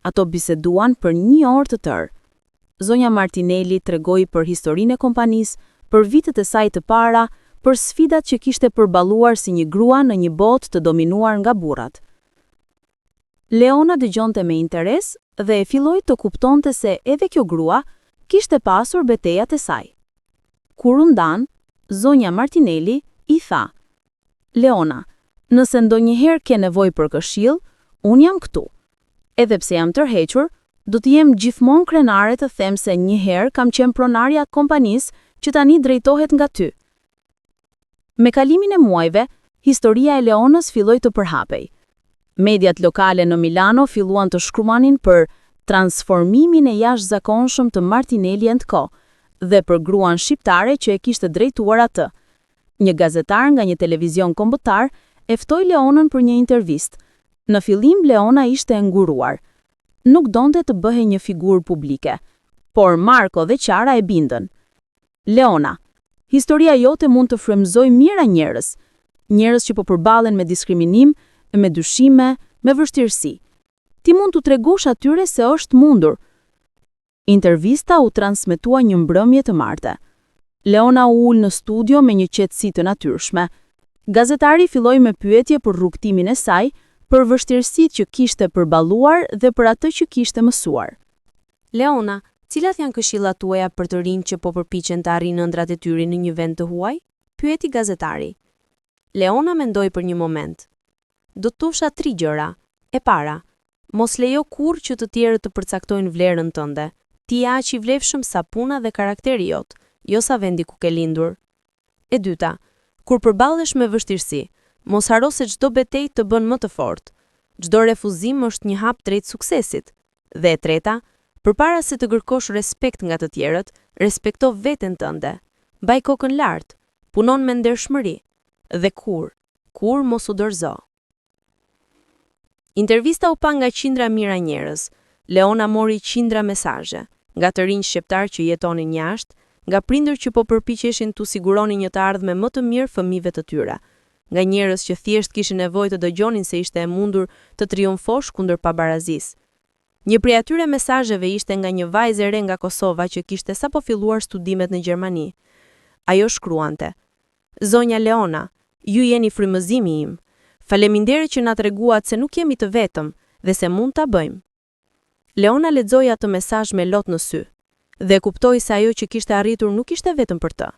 Ato biseduan për 1 orë të tërë. Zonja Martinelli tregoi për historinë e kompanisë, për vitet e saj të para, për sfidat që kishte përballuar si një grua në një botë të dominuar nga burrat. Leona dëgjonte me interes dhe e filloi të kuptonte se edhe kjo grua kishte pasur betejat e saj. Kur u ndan, zonja Martinelli i tha: Leona, nëse ndonjëherë ke nevojë për këshill, unë jam këtu. Edhe pse jam tërhequr, do të jem gjithmonë krenare të them se një herë kam qenë pronarja e kompanisë që tani drejtohet nga ty. Me kalimin e muajve, historia e Leonës filloi të përhapej. Mediat lokale në Milano filluan të shkruanin për transformimin e jashtëzakonshëm të Martinelli & Co. Dhe për gruan shqiptare që e kishte drejtuar atë. Një gazetar nga një televizion kombëtar e ftoi Leonën për një intervistë. Në fillim Leona ishte e nguruar. Nuk donte të bëhej një figurë publike, por Marko dhe Qara e bindën. Leona, historia jote mund të frymëzojë mijëra njerëz, njerëz që po përballen me diskriminim, me dyshime, me vështirësi. Ti mund t'u tregosh atyre se është mundur. Intervista u transmetua një mbrëmje të martë. Leona u ul në studio me një qetësi të natyrshme. Gazetari filloi me pyetje për rrugtimin e saj, për vështirësitë që kishte përballuar dhe për atë që kishte mësuar. Leona, cilat janë këshillat tuaja për të rinj që po përpiqen të arrijnë ëndrat e tyre në një vend të huaj? Pyeti gazetari. Leona mendoi për një moment. Do të thosha 3 gjëra. E para, mos lejo kurrë që të tjerët të përcaktojnë vlerën tënde. Ti je aq i vlefshëm sa puna dhe karakteri jot, jo sa vendi ku ke lindur. E dyta, kur përballesh me vështirësi, mos haro se çdo betejë të bën më të fortë. Çdo refuzim është një hap drejt suksesit. Dhe e treta, përpara se të kërkosh respekt nga të tjerët, respekto veten tënde. Mbaj kokën lart, punon me ndershmëri dhe kur mos u dorëzo. Intervista u pa nga qindra mijëra njerëz. Leona mori qindra mesazhe, nga të rinj shqiptar që jetonin jashtë, nga prindër që po përpiqeshin t'u siguronin një të ardhme më të mirë fëmijëve të tyre, nga njerëz që thjesht kishin nevojë të dëgjonin se ishte e mundur të triumfosh kundër pabarazisë. Një prej atyre mesazheve ishte nga një vajzë e re nga Kosova që kishte sapo filluar studimet në Gjermani. Ajo shkruante: Zonja Leona, ju jeni frymëzimi im. Faleminderit që na treguat se nuk jemi të vetëm dhe se mund ta bëjmë. Leona lexoi atë mesazh me lot në sy dhe kuptoi se ajo që kishte arritur nuk ishte vetëm për të.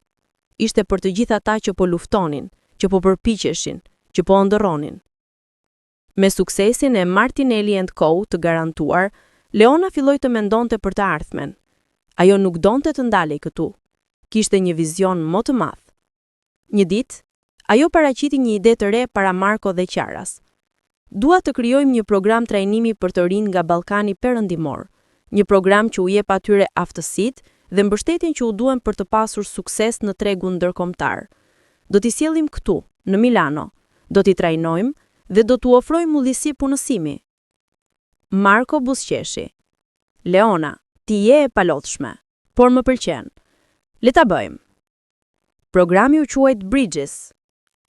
Ishte për të gjithë ata që po luftonin, që po përpiqeshin, që po ëndërronin. Me suksesin e Martinelli & Co. Të garantuar, Leona filloi të mendonte për të ardhmen. Ajo nuk donte të ndalej këtu. Kishte një vizion më të madh. Një ditë, ajo paraqiti një ide të re para Marko dhe Qaras. Dua të krijojmë një program trajnimi për të rinë nga Ballkani Perëndimor, një program që u jep atyre aftësitë dhe mbështetjen që u duhen për të pasur sukses në tregun ndërkombëtar. Do t'i sjellim këtu, në Milano, do t'i trajnojmë dhe do t'u ofrojmë udhësi punësimi. Marko buzëqeshi. Leona, ti je e palodhshme, por më pëlqen. Le ta bëjmë. Programi u quajt Bridges,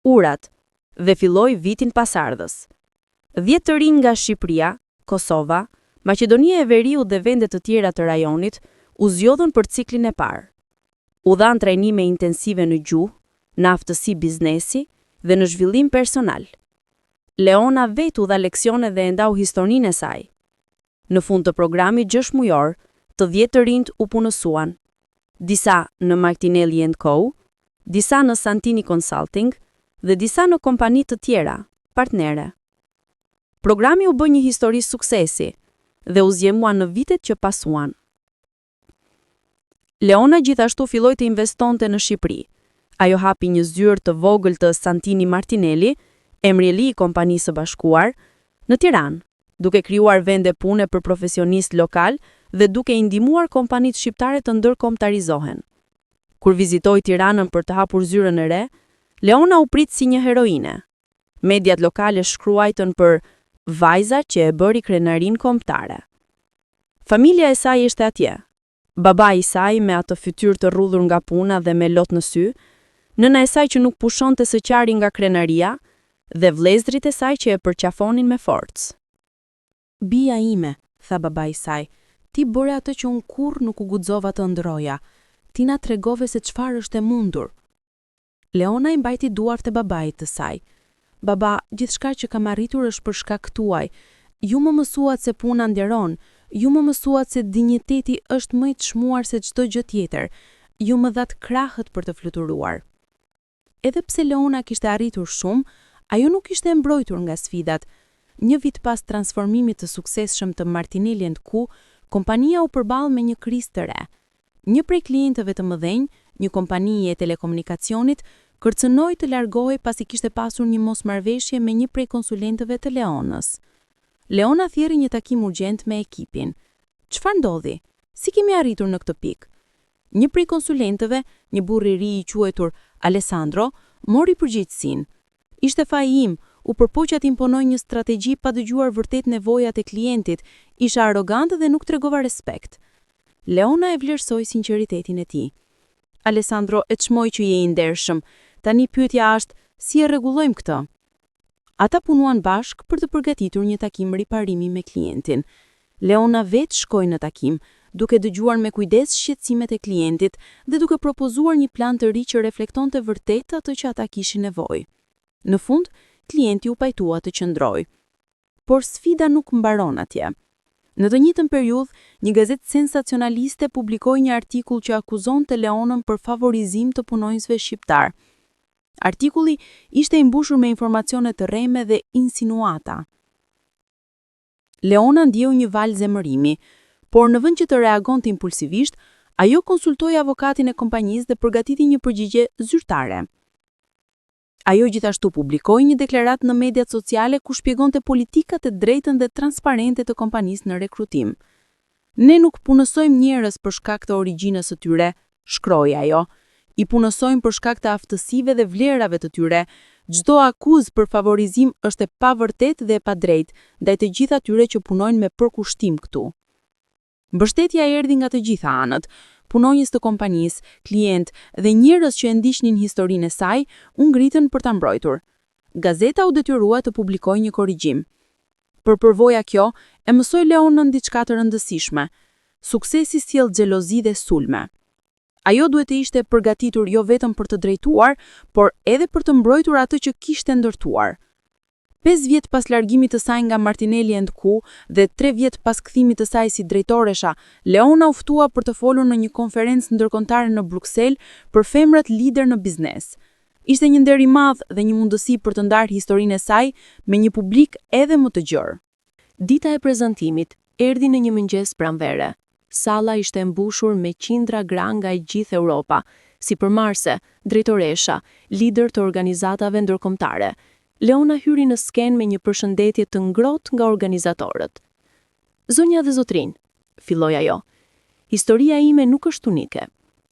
urat, dhe filloi vitin pasardhës. 10 të rinj nga Shqipëria, Kosova, Maqedonia e Veriut dhe vende të tjera të rajonit u zgjodhën për ciklin e parë. U dhan trajnime intensive në gjuhë, në aftësi biznesi dhe në zhvillim personal. Leona vetë u dha leksione dhe e ndau historinë e saj. Në fund të programit 6 mujor, të 10 të rinjt u punësuan, disa në Martinelli & Co., disa në Santini Consulting dhe disa në kompani të tjera, partnere. Programi u bë një histori suksesi dhe u zgjemua në vitet që pasuan. Leona gjithashtu filloi të investonte në Shqipëri. Ajo hapi një zyrë të vogël të Santini Martinelli, emri i ri i kompanisë së bashkuar, në Tiranë, duke krijuar vende pune për profesionistë lokal dhe duke i ndihmuar kompanitë shqiptare të ndërkombëtarizohen. Kur vizitoi Tiranën për të hapur zyrën e re, Leona u prit si një heroine. Mediat lokale shkruajtën për vajza që e bëri krenarin kombëtare. Familja e saj ishte atje. Baba i saj me atë fytyrë të rrudhur nga puna dhe me lot në sy, nëna e saj që nuk pushonte së qari nga krenaria dhe vëllezërit e saj që e përqafonin me forcë. Bia ime, tha baba i saj, ti bëre atë që unë kurrë nuk u guxova të ndroja. Ti na tregove se çfarë është e mundur. Leona i mbajti duart e babait të saj. Baba, gjithçka që kam arritur është për shkak tuaj. Ju më mësuat se puna nderon, ju më mësuat se dinjiteti është më i çmuar se çdo gjë tjetër. Ju më dhat krahët për të fluturuar. Edhe pse Leona kishte arritur shumë, ajo nuk ishte mbrojtur nga sfidat. Një vit pas transformimit të suksesshëm të Martinelli & Co., kompania u përball me një krizë të re. Një prej klientëve të mëdhenj, një kompani e telekomunikacionit, kërcënoi të largohej pasi kishte pasur një mosmarrëveshje me një prej konsulentëve të Leonës. Leona thjerri një takim urgjent me ekipin. Çfarë ndodhi? Si kemi arritur në këtë pikë? Një prej konsulentëve, një burr i ri i quajtur Alessandro, mori përgjegjësinë. Ishte faji im, u përpoqja të imponoj një strategji pa dëgjuar vërtet nevojat e klientit, isha arrogant dhe nuk tregova respekt. Leona e vlerësoi sinqeritetin e tij. Alessandro e çmoi që je i ndershëm. Tani pyetja është, si e rregullojmë këtë? Ata punuan bashk për të përgatitur një takim riparimi me klientin. Leona vetë shkoi në takim, duke dëgjuar me kujdes shqetësimet e klientit dhe duke propozuar një plan të ri që reflektonte vërtet atë që ata kishin nevojë. Në fund, klienti u pajtua të qëndrojë. Por sfida nuk mbaron atje. Në të njëjtën periudhë, një gazetë sensacionaliste publikoi një artikull që akuzonte Leonën për favorizim të punonjësve shqiptar. Artikulli ishte i mbushur me informacione të rreme dhe insinuata. Leona ndjeu një val zemërimi, por në vend që të reagonte impulsivisht, ajo konsultoi avokatin e kompanisë dhe përgatiti një përgjigje zyrtare. Ajo gjithashtu publikoi një deklaratë në mediat sociale ku shpjegonte politikat e drejtën dhe transparente të kompanisë në rekrutim. Ne nuk punësojmë njerëz për shkak të origjinës së tyre, shkroi ajo. I punësojmë për shkak të aftësive dhe vlerave të tyre. Çdo akuzë për favorizim është e pavërtetë dhe e padrejtë ndaj të gjithë atyre që punojnë me përkushtim këtu. Mbështetja erdhi nga të gjitha anët. Punonjës të kompanisë, klient dhe njerëz që e ndiqnin historinë e saj u ngritën për ta mbrojtur. Gazeta u detyrua të publikojë një korrigjim. Për përvoja kjo, e mësoi Leonën diçka të rëndësishme. Suksesi sjell xhelozi dhe sulme. Ajo duhet të ishte përgatitur jo vetëm për të drejtuar, por edhe për të mbrojtur atë që kishte ndërtuar. 5 vjet pas largimit të saj nga Martinelli & Co dhe 3 vjet pas kthimit të saj si drejtoresha, Leona u ftua për të folur në një konferencë ndërkombëtare në Bruksel për femrat lider në biznes. Ishte një nder i madh dhe një mundësi për të ndarë historinë e saj me një publik edhe më të gjerë. Dita e prezantimit erdhi në një mëngjes pranvere. Salla ishte mbushur me qindra gra nga i gjithë Europa, sipërmarrëse, drejtoresha, lider të organizatave ndërkombëtare. Leona hyri në skenë me një përshëndetje të ngrohtë nga organizatorët. Zonja dhe zotrin, filloi ajo. Historia ime nuk është unike.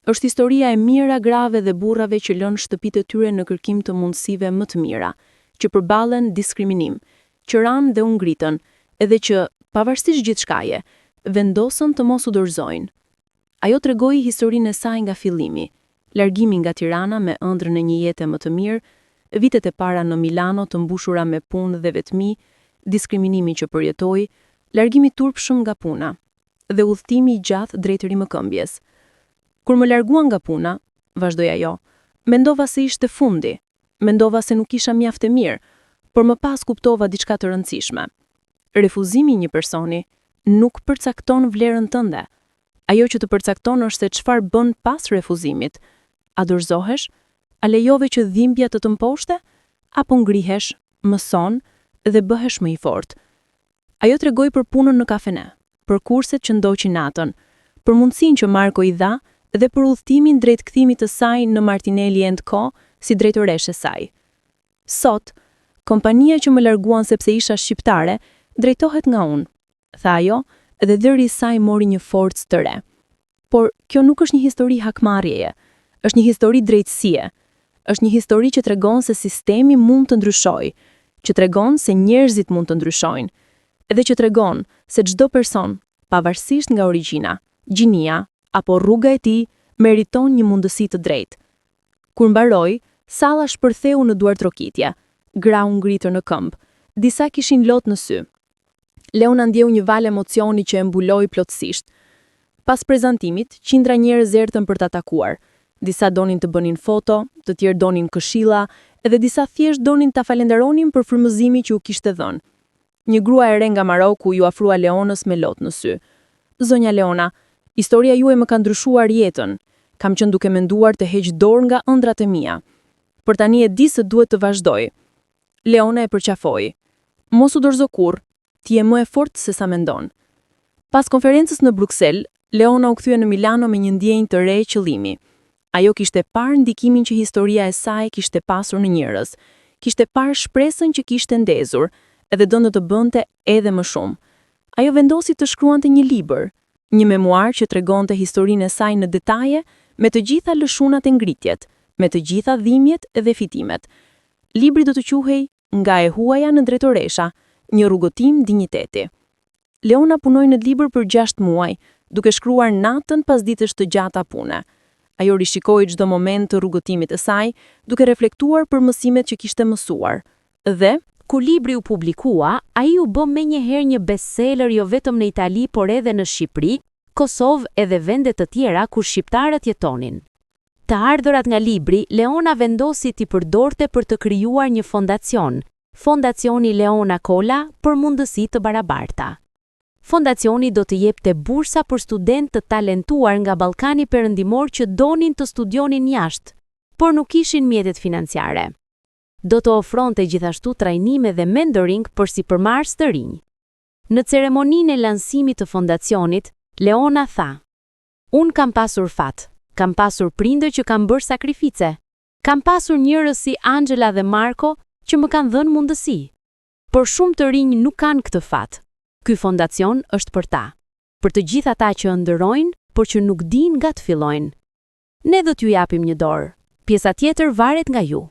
Është historia e mijëra grave dhe burrave që lënë shtëpitë e tyre në kërkim të mundësive më të mira, që përballen diskriminim, që ranë dhe u ngritën, edhe që, pavarësisht gjithçkaje, vendosën të mos u dorëzojnë. Ajo tregoi historinë e saj nga fillimi, largimi nga Tirana me ëndrrën e një jete më të mirë, vitet e para në Milano të mbushura me punë dhe vetmi, diskriminimi që përjetoi, largimi turpshëm nga puna dhe udhëtimi i gjatë drejt rimëkëmbjes. Kur më larguan nga puna, vazhdoi ajo, mendova se ishte fundi, mendova se nuk isha mjaft e mirë, por më pas kuptova diçka të rëndësishme. Refuzimi i një personi nuk përcakton vlerën tënde. Ajo që të përcakton është se çfarë bën pas refuzimit. A dorëzohesh? A lejove që dhimbja të mposhte? Apo ngrihesh, mëson dhe bëhesh më i fortë? Ajo tregoi për punën në kafene, për kurset që ndoqin natën, për mundësinë që Marko i dha dhe për udhëtimin drejt kthimit të saj në Martinelli & Co si drejtoreshe saj. Sot, kompania që më larguan sepse isha shqiptare, drejtohet nga unë, tha ajo, dhe dëri i saj mori një forcë të re. Por kjo nuk është një histori hakmarrjeje, është një histori drejtësie. Është një histori që tregon se sistemi mund të ndryshojë, që tregon se njerëzit mund të ndryshojnë, edhe që tregon se çdo person, pavarësisht nga origjina, gjinia apo rruga e tij, meriton një mundësi të drejtë. Kur mbaroi, salla shpërtheu në duartrokitje, gra u ngritën në këmbë, disa kishin lot në sy. Leona ndjeu një val emocioni që e mbuloi plotësisht. Pas prezantimit, qindra njerëz erdhën për ta takuar. Disa donin të bënin foto, të tjerë donin këshilla, edhe disa thjesht donin ta falenderonin për frymëzimin që u kishte dhënë. Një grua e re nga Maroku ju afrua Leonës me lot në sy. Zonja Leona, historia juaj më ka ndryshuar jetën. Kam qenë duke menduar të heq dorë nga ëndrat e mia. Por tani e di se duhet të vazhdoj. Leona e përqafoi. Mos u dorëzo kurrë, ti je më e fortë se sa mendon. Pas konferencës në Bruksel, Leona u kthye në Milano me një ndjenjë të re qëllimi. Ajo kishte parë ndikimin që historia e saj kishte pasur në njerëz, kishte parë shpresën që kishte ndezur, edhe donte të bënte edhe më shumë. Ajo vendosi të shkruante një libër, një memuar që tregonte historinë e saj në detaje, me të gjitha lëshunat e ngritjet, me të gjitha dhimbjet dhe fitimet. Libri do të quhej Nga e huaja në drejtoresha, një rrugotim dinjiteti. Leona punoi në libër për 6 muaj, duke shkruar natën pas ditësh të gjata pune. Ajo rishikoi çdo moment të rrugotimit të saj, duke reflektuar për mësimet që kishte mësuar. Dhe, kur libri u publikua, ai u bë menjëherë një bestseller jo vetëm në Itali, por edhe në Shqipëri, Kosovë edhe vende të tjera ku shqiptarët jetonin. Të ardhurat nga libri, Leona vendosi t'i përdorte për të krijuar një fondacion, Fondacioni Leona Kolla për mundësi të barabarta. Fondacioni do të jepte bursa për studentë të talentuar nga Ballkani Perëndimor që donin të studionin jashtë, por nuk kishin mjetet financiare. Do të ofronte gjithashtu trajnime dhe mentoring për sipërmarrës të rinj. Në ceremoninë e lansimit të fondacionit, Leona tha: "Unë kam pasur fat, kam pasur prindër që kanë bërë sakrifice, kam pasur njerëz si Angela dhe Marko që më kanë dhënë mundësi. Por shumë të rinj nuk kanë këtë fat. Ky fondacion është për ta, për të gjithë ata që ëndërrojnë, por që nuk dinë nga të fillojnë. Ne do t'ju japim një dorë, pjesa tjetër varet nga ju."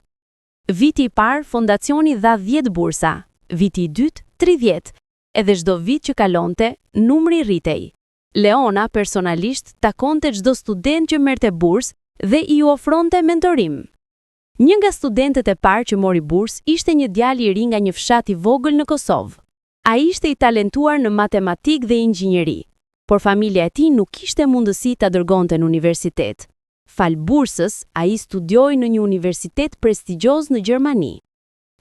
Viti i parë, fondacioni dha 10 bursa, viti i dytë 30, edhe çdo vit që kalonte, numri rritej. Leona personalisht takonte çdo student që merrte bursë dhe i ofronte mentorim. Një nga studentët e parë që mori bursë ishte një djalë i ri nga një fshat i vogël në Kosovë. Ai ishte i talentuar në matematikë dhe inxhinieri, por familja e tij nuk kishte mundësi ta dërgonte në universitet. Fal bursës, ai studioi në një universitet prestigjioz në Gjermani.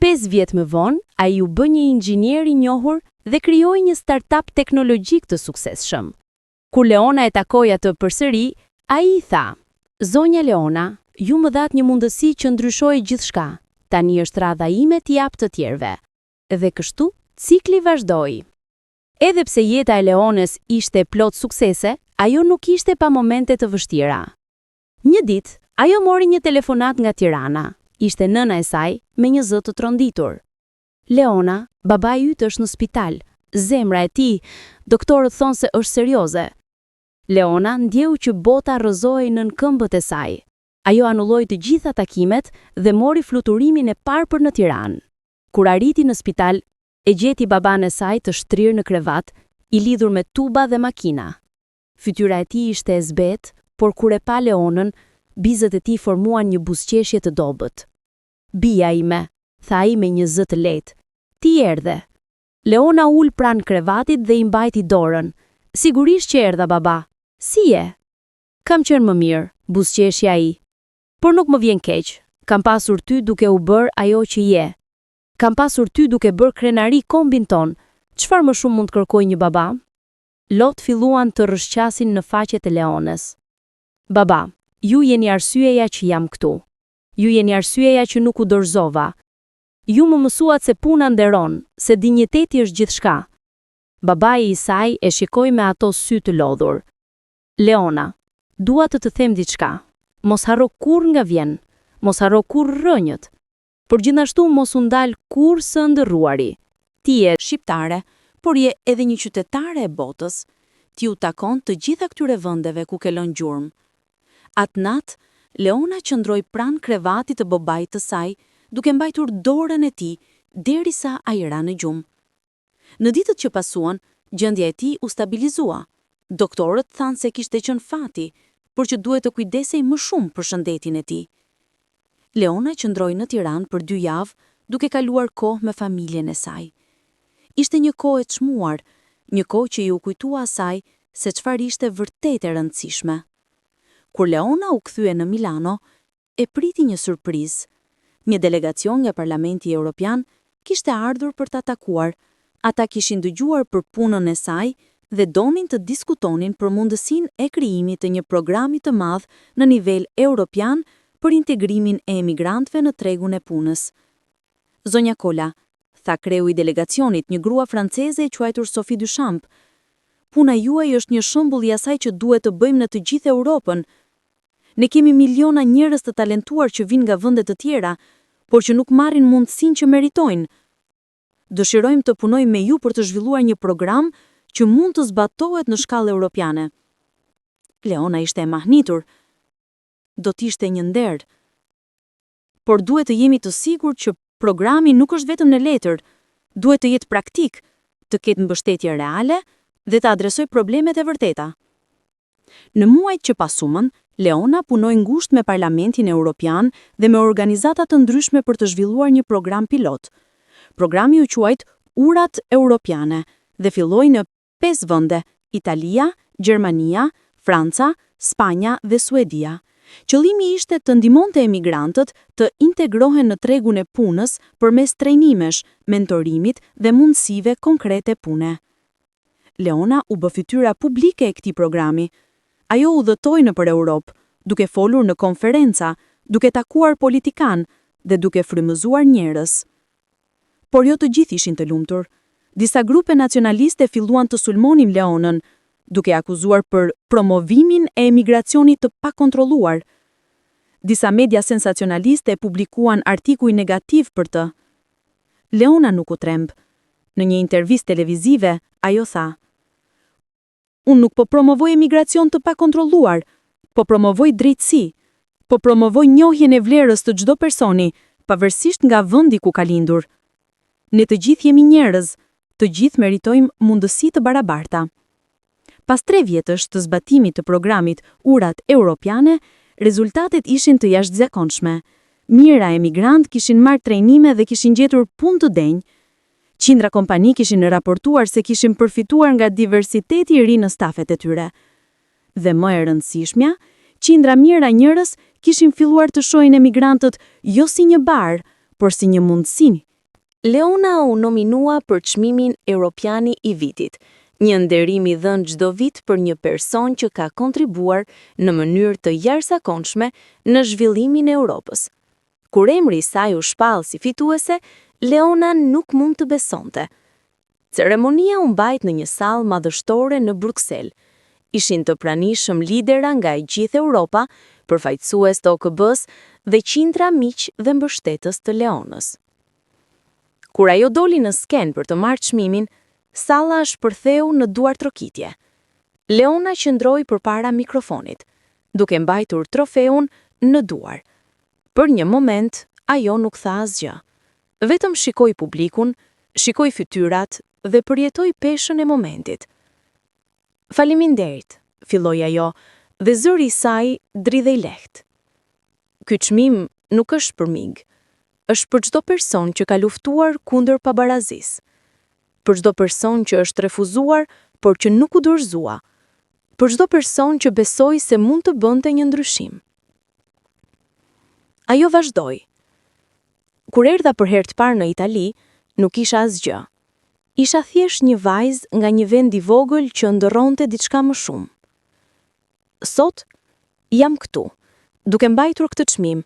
5 vjet më vonë, ai u bë një inxhinier i njohur dhe krijoi një startup teknologjik të suksesshëm. Kur Leona e takoi atë përsëri, ai i tha: "Zonja Leona, ju më dhat një mundësi që ndryshoi gjithçka. Tani është radha ime t'i jap të tjerëve." Dhe kështu, cikli vazhdoi. Edhe pse jeta e Leonës ishte plot suksese, ajo nuk ishte pa momente të vështira. Një ditë, ajo mori një telefonat nga Tirana. Ishte nëna e saj me një zë të tronditur. "Leona, babai yt është në spital. Zemra e tij, doktorët thonë se është serioze." Leona ndjeu që bota rrëzohej nën këmbët e saj. Ajo anulloi të gjitha takimet dhe mori fluturimin e parë për në Tiranë. Kur arriti në spital, e gjeti baban e saj të shtrirë në krevat, i lidhur me tuba dhe makina. Fytyra e tij ishte e zbetë, por kur e pa Leonën, bizët e tij formuan një buzëqeshje të dobët. "Bija ime", tha ai me një zë të lehtë. "Ti erdhe." Leona ul pranë krevatit dhe i mbajti dorën. "Sigurisht që erdha, baba. Si je?" "Kam qenë më mirë", buzëqeshja ai. "Por nuk më vjen keq. Kam pasur ty duke u bërë ajo që je. Kam pasur ty duke bërë krenari kombin ton. Çfarë më shumë mund të kërkoj një baba?" Lot filluan të rrëshqasin në faqet e Leonës. "Baba, ju jeni arsyeja që jam këtu. Ju jeni arsyeja që nuk u dorëzova. Ju më mësuat se puna nderon, se dinjiteti është gjithçka." Babai i saj e shikoi me ato sy të lodhur. "Leona, dua të them diçka. Mos harro kurrë nga vjen, mos harro kurrë rrënjët. Por gjithashtu mos u ndal kurrë së ndërruari. Ti je Shqiptare, por je edhe një qytetare e botës. Ti u takon të gjitha këtyre vendeve ku ke lënë gjurmë." Atë natë, Leona qëndroi pranë krevatit të babait të saj, duke mbajtur dorën e tij derisa ai ra në gjumë. Në ditët që pasuan, gjendja e tij u stabilizua. Doktorët thanë se kishte qenë fati, por që duhet të kujdesej më shumë për shëndetin e tij. Leona qëndroi në Tiranë për 2 javë, duke kaluar kohë me familjen e saj. Ishte një kohë e çmuar, një kohë që ju kujtua asaj se çfarë ishte vërtet e rëndësishme. Kur Leona u kthye në Milano, e priti një surprizë. Një delegacion nga Parlamenti Evropian kishte ardhur për ta takuar. Ata kishin dëgjuar për punën e saj dhe donin të diskutonin për mundësinë e krijimit të një programi të madh në nivel evropian për integrimin e emigrantëve në tregun e punës. "Zonja Kola", tha kreu i delegacionit, një grua franceze e quajtur Sophie Duchamp, "puna juaj është një shembull i asaj që duhet të bëjmë në të gjithë Europën. Ne kemi miliona njerëz të talentuar që vinë nga vende të tjera, por që nuk marrin mundësinë që meritojnë. Dëshirojmë të punojmë me ju për të zhvilluar një program që mund të zbatohet në shkallë europiane." Leona ishte e mahnitur. Do t'ishte një nder. "Por duhet të jemi të sigurt që programi nuk është vetëm në letër, duhet të jetë praktik, të ketë mbështetje reale dhe të adresoj problemet e vërteta." Në muajt që pasumën, Leona punoi ngushtë me Parlamentin Evropian dhe me organizata të ndryshme për të zhvilluar një program pilot. Programi u quajt Urat Europiane dhe filloi në 5 vende: Italia, Gjermania, Franca, Spanja dhe Suedia. Qëllimi ishte të ndihmonte emigrantët të integrohen në tregun e punës përmes trajnimesh, mentorimit dhe mundësive konkrete pune. Leona u bë fytyra publike e këtij programi. Ajo udhëtoi nëpër Europë, duke folur në konferenca, duke takuar politikan dhe duke frymëzuar njerëz. Por jo të gjithë ishin të lumtur. Disa grupe nacionaliste filluan të sulmonin Leonën, duke akuzuar për promovimin e emigracionit të pakontrolluar. Disa media sensacionaliste publikuan artikuj negativ për të. Leona nuk u tremb. Në një intervistë televizive, ajo tha: "Unë nuk po promovoj emigracion të pakontrolluar, po promovoj drejtësi, po promovoj njohjen e vlerës të çdo personi, pavarësisht nga vendi ku ka lindur. Ne të gjithë jemi njerëz, të gjithë meritojmë mundësi të barabarta." Pas 3 vjetësh të zbatimit të programit Urat Europiane, rezultatet ishin të jashtëzakonshme. Mijëra emigrant kishin marrë trajnime dhe kishin gjetur punë të denjë. Qindra kompani kishin raportuar se kishin përfituar nga diversiteti i ri në stafet e tyre. Dhe më e rëndësishmja, qindra mijëra njerëz kishin filluar të shohin emigrantët jo si një barë, por si një mundësi Leona u nominua për çmimin Europiani i vitit, një nderim i dhënë çdo vit për një person që ka kontribuar në mënyrë të jashtëzakonshme në zhvillimin e Europës. Kur emri i saj u shpall si fituese, Leona nuk mund të besonte. Ceremonia u mbajt në një sallë madhështore në Bruksel. Ishin të pranishëm lidera nga e gjithë Europa, përfaqësues të OKB-s dhe qindra miq dhe mbështetës të Leonës. Kur ajo doli në skenë për të marrë çmimin, salla shpërtheu në duartrokitje. Leona qëndroi përpara mikrofonit, duke mbajtur trofeun në duar. Për një moment, ajo nuk tha asgjë. Vetëm shikoi publikun, shikoi fytyrat dhe përjetoi peshën e momentit. "Faleminderit", filloi ajo, dhe zëri i saj dridhej lehtë. "Ky çmim nuk është për mig, është për çdo person që ka luftuar kundër pabarazisë. Për çdo person që është refuzuar, por që nuk u dorëzua. Për çdo person që besoi se mund të bënte një ndryshim." Ajo vazhdoi. "Kur erdha për herë të parë në Itali, nuk isha asgjë. Isha thjesht një vajzë nga një vend i vogël që ndërronte diçka më shumë. Sot jam këtu, duke mbajtur këtë çmim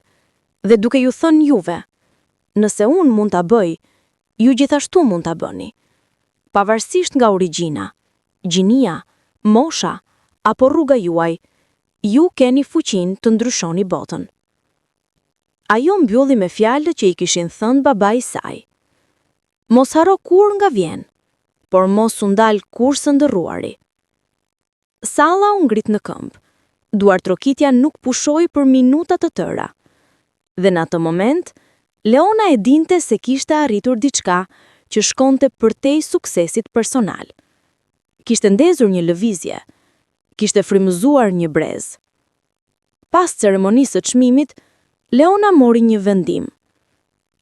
dhe duke ju thënë juve, nëse unë mund ta bëj, ju gjithashtu mund ta bëni. Pavarësisht nga origjina, gjinia, mosha apo rruga juaj, ju keni fuqinë të ndryshoni botën." Ajo mbylli me fjalët që i kishin thënë babai i saj. "Mos haro kur nga vjen, por mos u ndal kur së ndërruari." Salla u ngrit në këmbë. Duartrokitja nuk pushoi për minuta të tëra. Dhe në atë moment, Leona e dinte se kishte arritur diçka që shkonte përtej suksesit personal. Kishte ndezur një lëvizje, kishte frymëzuar një brez. Pas ceremonisë së çmimit, Leona mori një vendim.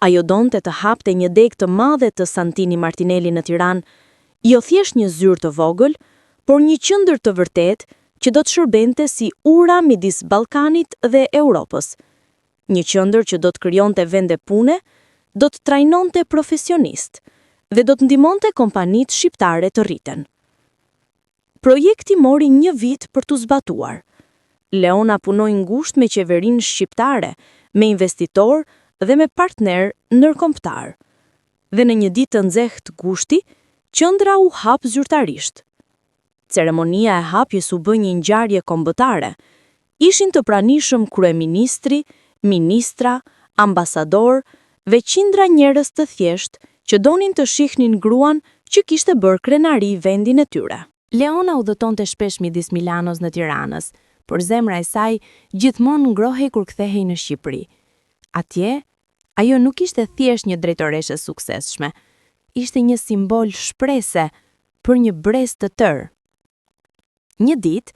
Ajo donte të hapte një degë të madhe të Santini Martinelli në Tiranë, jo thjesht një zyrë të vogël, por një qendër të vërtetë që do të shërbente si ura midis Ballkanit dhe Europës. Një qendër që do të krijonte vende pune, do të trajnonte profesionistë dhe do të ndihmonte kompanitë shqiptare të rriten. Projekti mori një vit për t'u zbatuar. Leona punoi ngushtë me qeverinë shqiptare, me investitor dhe me partner ndërkombëtar. Dhe në një ditë të nxehtë të gushti, qendra u hap zyrtarisht. Ceremonia e hapjes u bë një ngjarje kombëtare. Ishin të pranishëm kryeministri, ministra, ambasador dhe qindra njerëz të thjeshtë që donin të shihnin gruan që kishte bërë krenari vendin e tyre. Leona udhëtonte shpesh midis Milanos në Tiranës, por zemra e saj gjithmonë ngrohej kur kthehej në Shqipëri. Atje, ajo nuk ishte thjesht një drejtoreshe suksesshme, ishte një simbol shprese për një brez të tërë. Një ditë,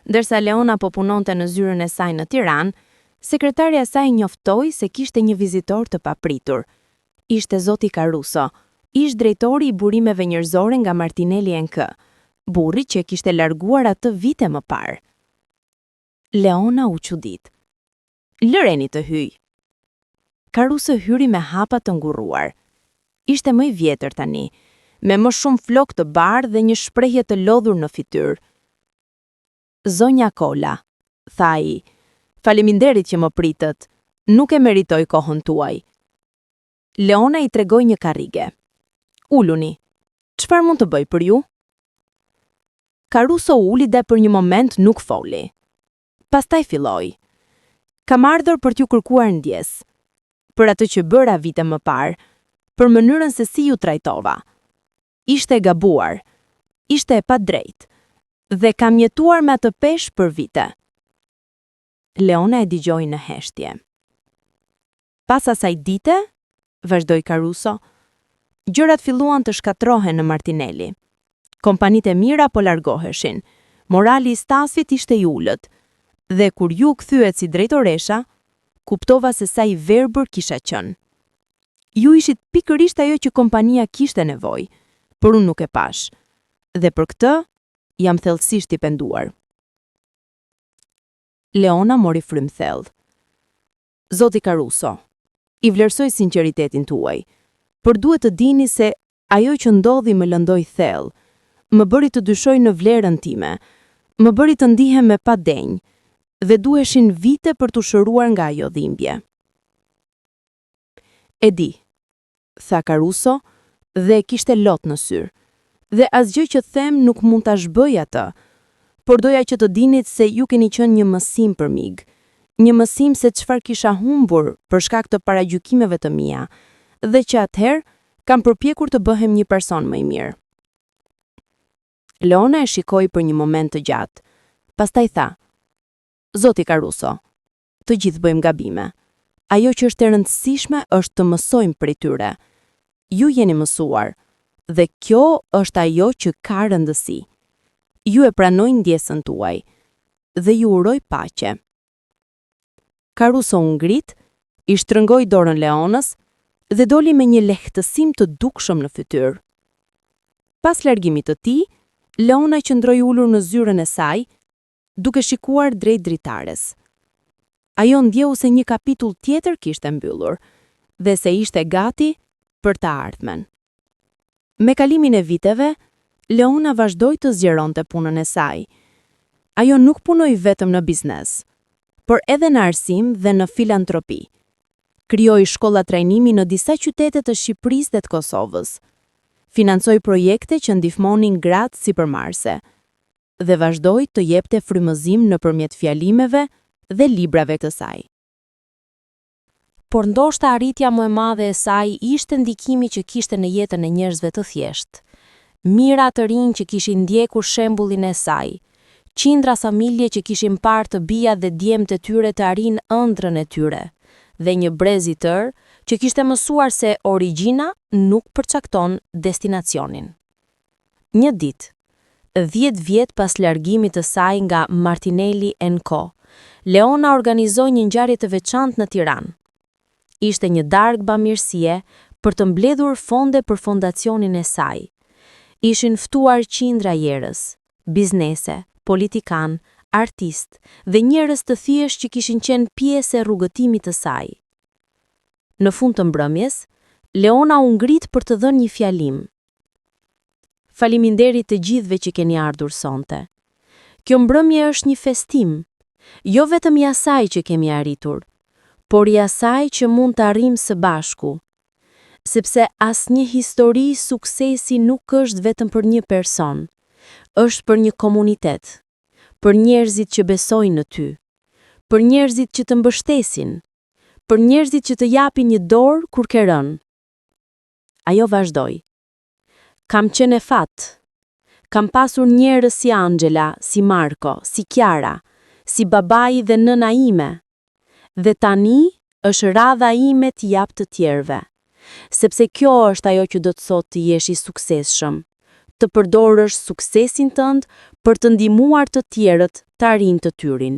ndërsa Leona po punonte në zyrën e saj në Tiranë, sekretarja e saj njoftoi se kishte një vizitor të papritur. Ishte zoti Caruso, ish drejtori i burimeve njerëzore nga Martinelli & Co, burri që kishte larguar atë vite më parë. Leona u çudit. "Lëreni të hyj." Caruso hyri me hapa të ngurruar. Ishte më i vjetër tani, me më shumë flokë të bardhë dhe një shprehje të lodhur në fytyrë. "Zonja Kola", tha ai, "faleminderit që më pritët, nuk e meritoj kohën tuaj." Leona i tregoi një karrige. "Uluni, çfarë mund të bëj për ju?" Caruso uli dhe për një moment nuk foli. Pastaj filloi. "Kam ardhur për t'ju kërkuar ndjes, për atë që bëra vite më parë, për mënyrën se si ju trajtova. Ishte e gabuar, ishte e padrejtë, dhe kam jetuar me atë peshë për vite." Leona e dëgjoi në heshtje. "Pas asaj dite", vazhdoi Caruso, "gjërat filluan të shkatrohen në Martinelli. Kompanitë e mira po largoheshin, morali i stafit ishte i ulët, dhe kur ju kthyet si drejtoresha, kuptova se sa i verbër kisha qenë. Ju ishit pikërisht ajo që kompania kishte nevojë, por unë nuk e pash, dhe për këtë jam thellësisht i penduar." Leona mori frym thellë. "Zoti Caruso, i vlerësoj sinqeritetin tuaj, por duhet të dini se ajo që ndodhi më lëndoi thellë, më bëri të dyshoj në vlerën time, më bëri të ndihem me padenjë dhe duheshin vite për të shëruar nga ajo dhimbje. E di, tha Caruso, dhe kishte lot në syrë, dhe asgjë që them nuk mund ta zhbëj atë, por doja që të dinit se ju keni qenë një mësim për mig, një mësim se çfarë kisha humbur për shkak të paragjykimeve të mia, dhe që atëherë kam përpjekur të bëhem një person më i mirë. Leona e shikoi për një moment të gjatë. Pastaj tha: "Zoti Caruso, të gjithë bëjmë gabime. Ajo që është e rëndësishme është të mësojmë prej tyre. Ju jeni mësuar, dhe kjo është ajo që ka rëndësi. Ju e pranoj ndjesën tuaj, dhe ju uroj paqe." Caruso u ngrit, i shtrëngoi dorën Leonës dhe doli me një lehtësim të dukshëm në fytyrë. Pas largimit të tij, Leona qëndroi ulur në zyrën e saj, duke shikuar drejt dritares. Ajo ndjeu se një kapitull tjetër kishte mbyllur, dhe se ishte gati për të ardhmen. Me kalimin e viteve, Leona vazhdoi të zgjeronte punën e saj. Ajo nuk punoi vetëm në biznes, por edhe në arsim dhe në filantropi. Krijoi shkolla trajnimi në disa qytete të Shqipërisë dhe të Kosovës. Financoi projekte që ndihmonin gratë sipërmarrëse dhe vazhdoi të jepte frymëzim nëpërmjet fjalimeve dhe librave të saj. Por ndoshta arritja më e madhe e saj ishte ndikimi që kishte në jetën e njerëzve të thjeshtë. Mira të rinj që kishin ndjekur shembullin e saj, qindra familje që kishin parë të bijat dhe djemtë e tyre të arrin ëndrrën e tyre, dhe një brez i tërë që kishte mësuar se origjina nuk përcakton destinacionin. Një ditë, 10 vjet pas largimit të saj nga Martinelli & Co, Leona organizoi një ngjarje të veçantë në Tiranë. Ishte një darkë bamirësie për të mbledhur fonde për fondacionin e saj. Ishin ftuar qindra njerëz, biznese, politikan, artist dhe njerëz të thjeshtë që kishin qenë pjesë e rrugëtimit të saj. Në fund të mbrëmjes, Leona u ngrit për të dhënë një fjalim. Faleminderit të gjithëve që keni ardhur sonte. Kjo mbrëmje është një festim, jo vetëm i asaj që kemi arritur, por i asaj që mund të arrijmë së bashku. Sepse asnjë histori suksesi nuk është vetëm për një person, është për një komunitet, për njerëzit që besojnë në ty, për njerëzit që të mbështesin, për njerëzit që të japin një dorë kur ke rënë. Ajo vazhdoi. Kam qenë e fat. Kam pasur njerëz si Angela, si Marko, si Chiara, si babai dhe nëna ime. Dhe tani është radha ime të jap të tjerëve. Sepse kjo është ajo që do të thotë të jesh i suksesshëm, të përdorësh suksesin tënd për të ndihmuar të tjerët të arrijnë të tyrin.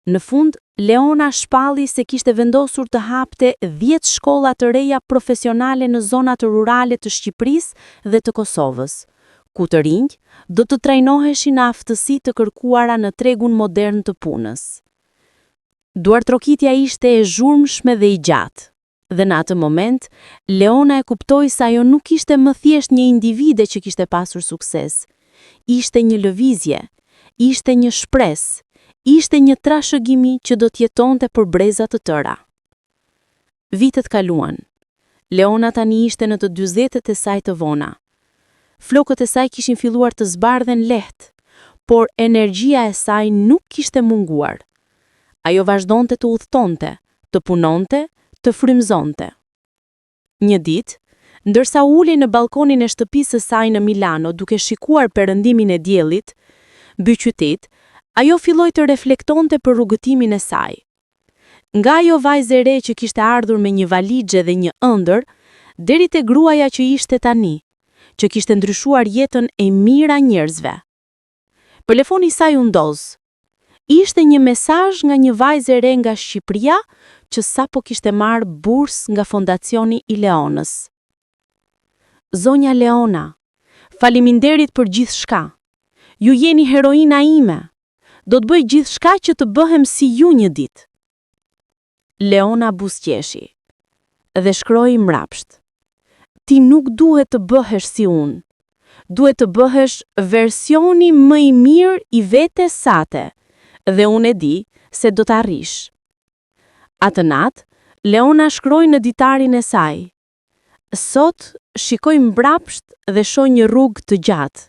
Në fund, Leona shpalli se kishte vendosur të hapte 10 shkolla të reja profesionale në zonat rurale të Shqipërisë dhe të Kosovës, ku të rinj do të trajnoheshin në aftësi të kërkuara në tregun modern të punës. Duartrokitja ishte e zhurmshme dhe i gjatë, dhe në atë moment, Leona e kuptoi se ajo nuk ishte më thjesht një individe që kishte pasur sukses. Ishte një lëvizje, ishte një shpresë, ishte një trashëgimi që do të jetonte për breza të tëra. Vitet kaluan. Leona tani ishte në të 40-et e saj të vona. Flokët e saj kishin filluar të zbardhen lehtë, por energjia e saj nuk kishte munguar. Ajo vazhdonte të udhtonte, të punonte, të frymëzonte. Një ditë, ndërsa ulej në balkonin e shtëpisë së saj në Milano duke shikuar perëndimin e diellit mbi qytet, ajo filloi të reflektonte për rrugëtimin e saj. Nga ajo vajzë e re që kishte ardhur me një valixhe dhe një ëndër, deri te gruaja që ishte tani, që kishte ndryshuar jetën e mira njerëzve. Telefoni i saj u ndoz. Ishte një mesazh nga një vajzë e re nga Shqipëria që sapo kishte marrë bursë nga fondacioni i Leonës. Zonja Leona, faleminderit për gjithçka. Ju jeni heroina ime. Do të bëj gjithçka që të bëhem si ju një ditë. Leona buzëqeshi dhe shkroi mbrapsht. ti nuk duhet të bëhesh si unë. Duhet të bëhesh versioni më i mirë i vetes sate, dhe unë e di se do të arrish. Atë natë, Leona shkroi në ditarin e saj. Sot, shikoj mbrapsht dhe shoh një rrugë të gjatë,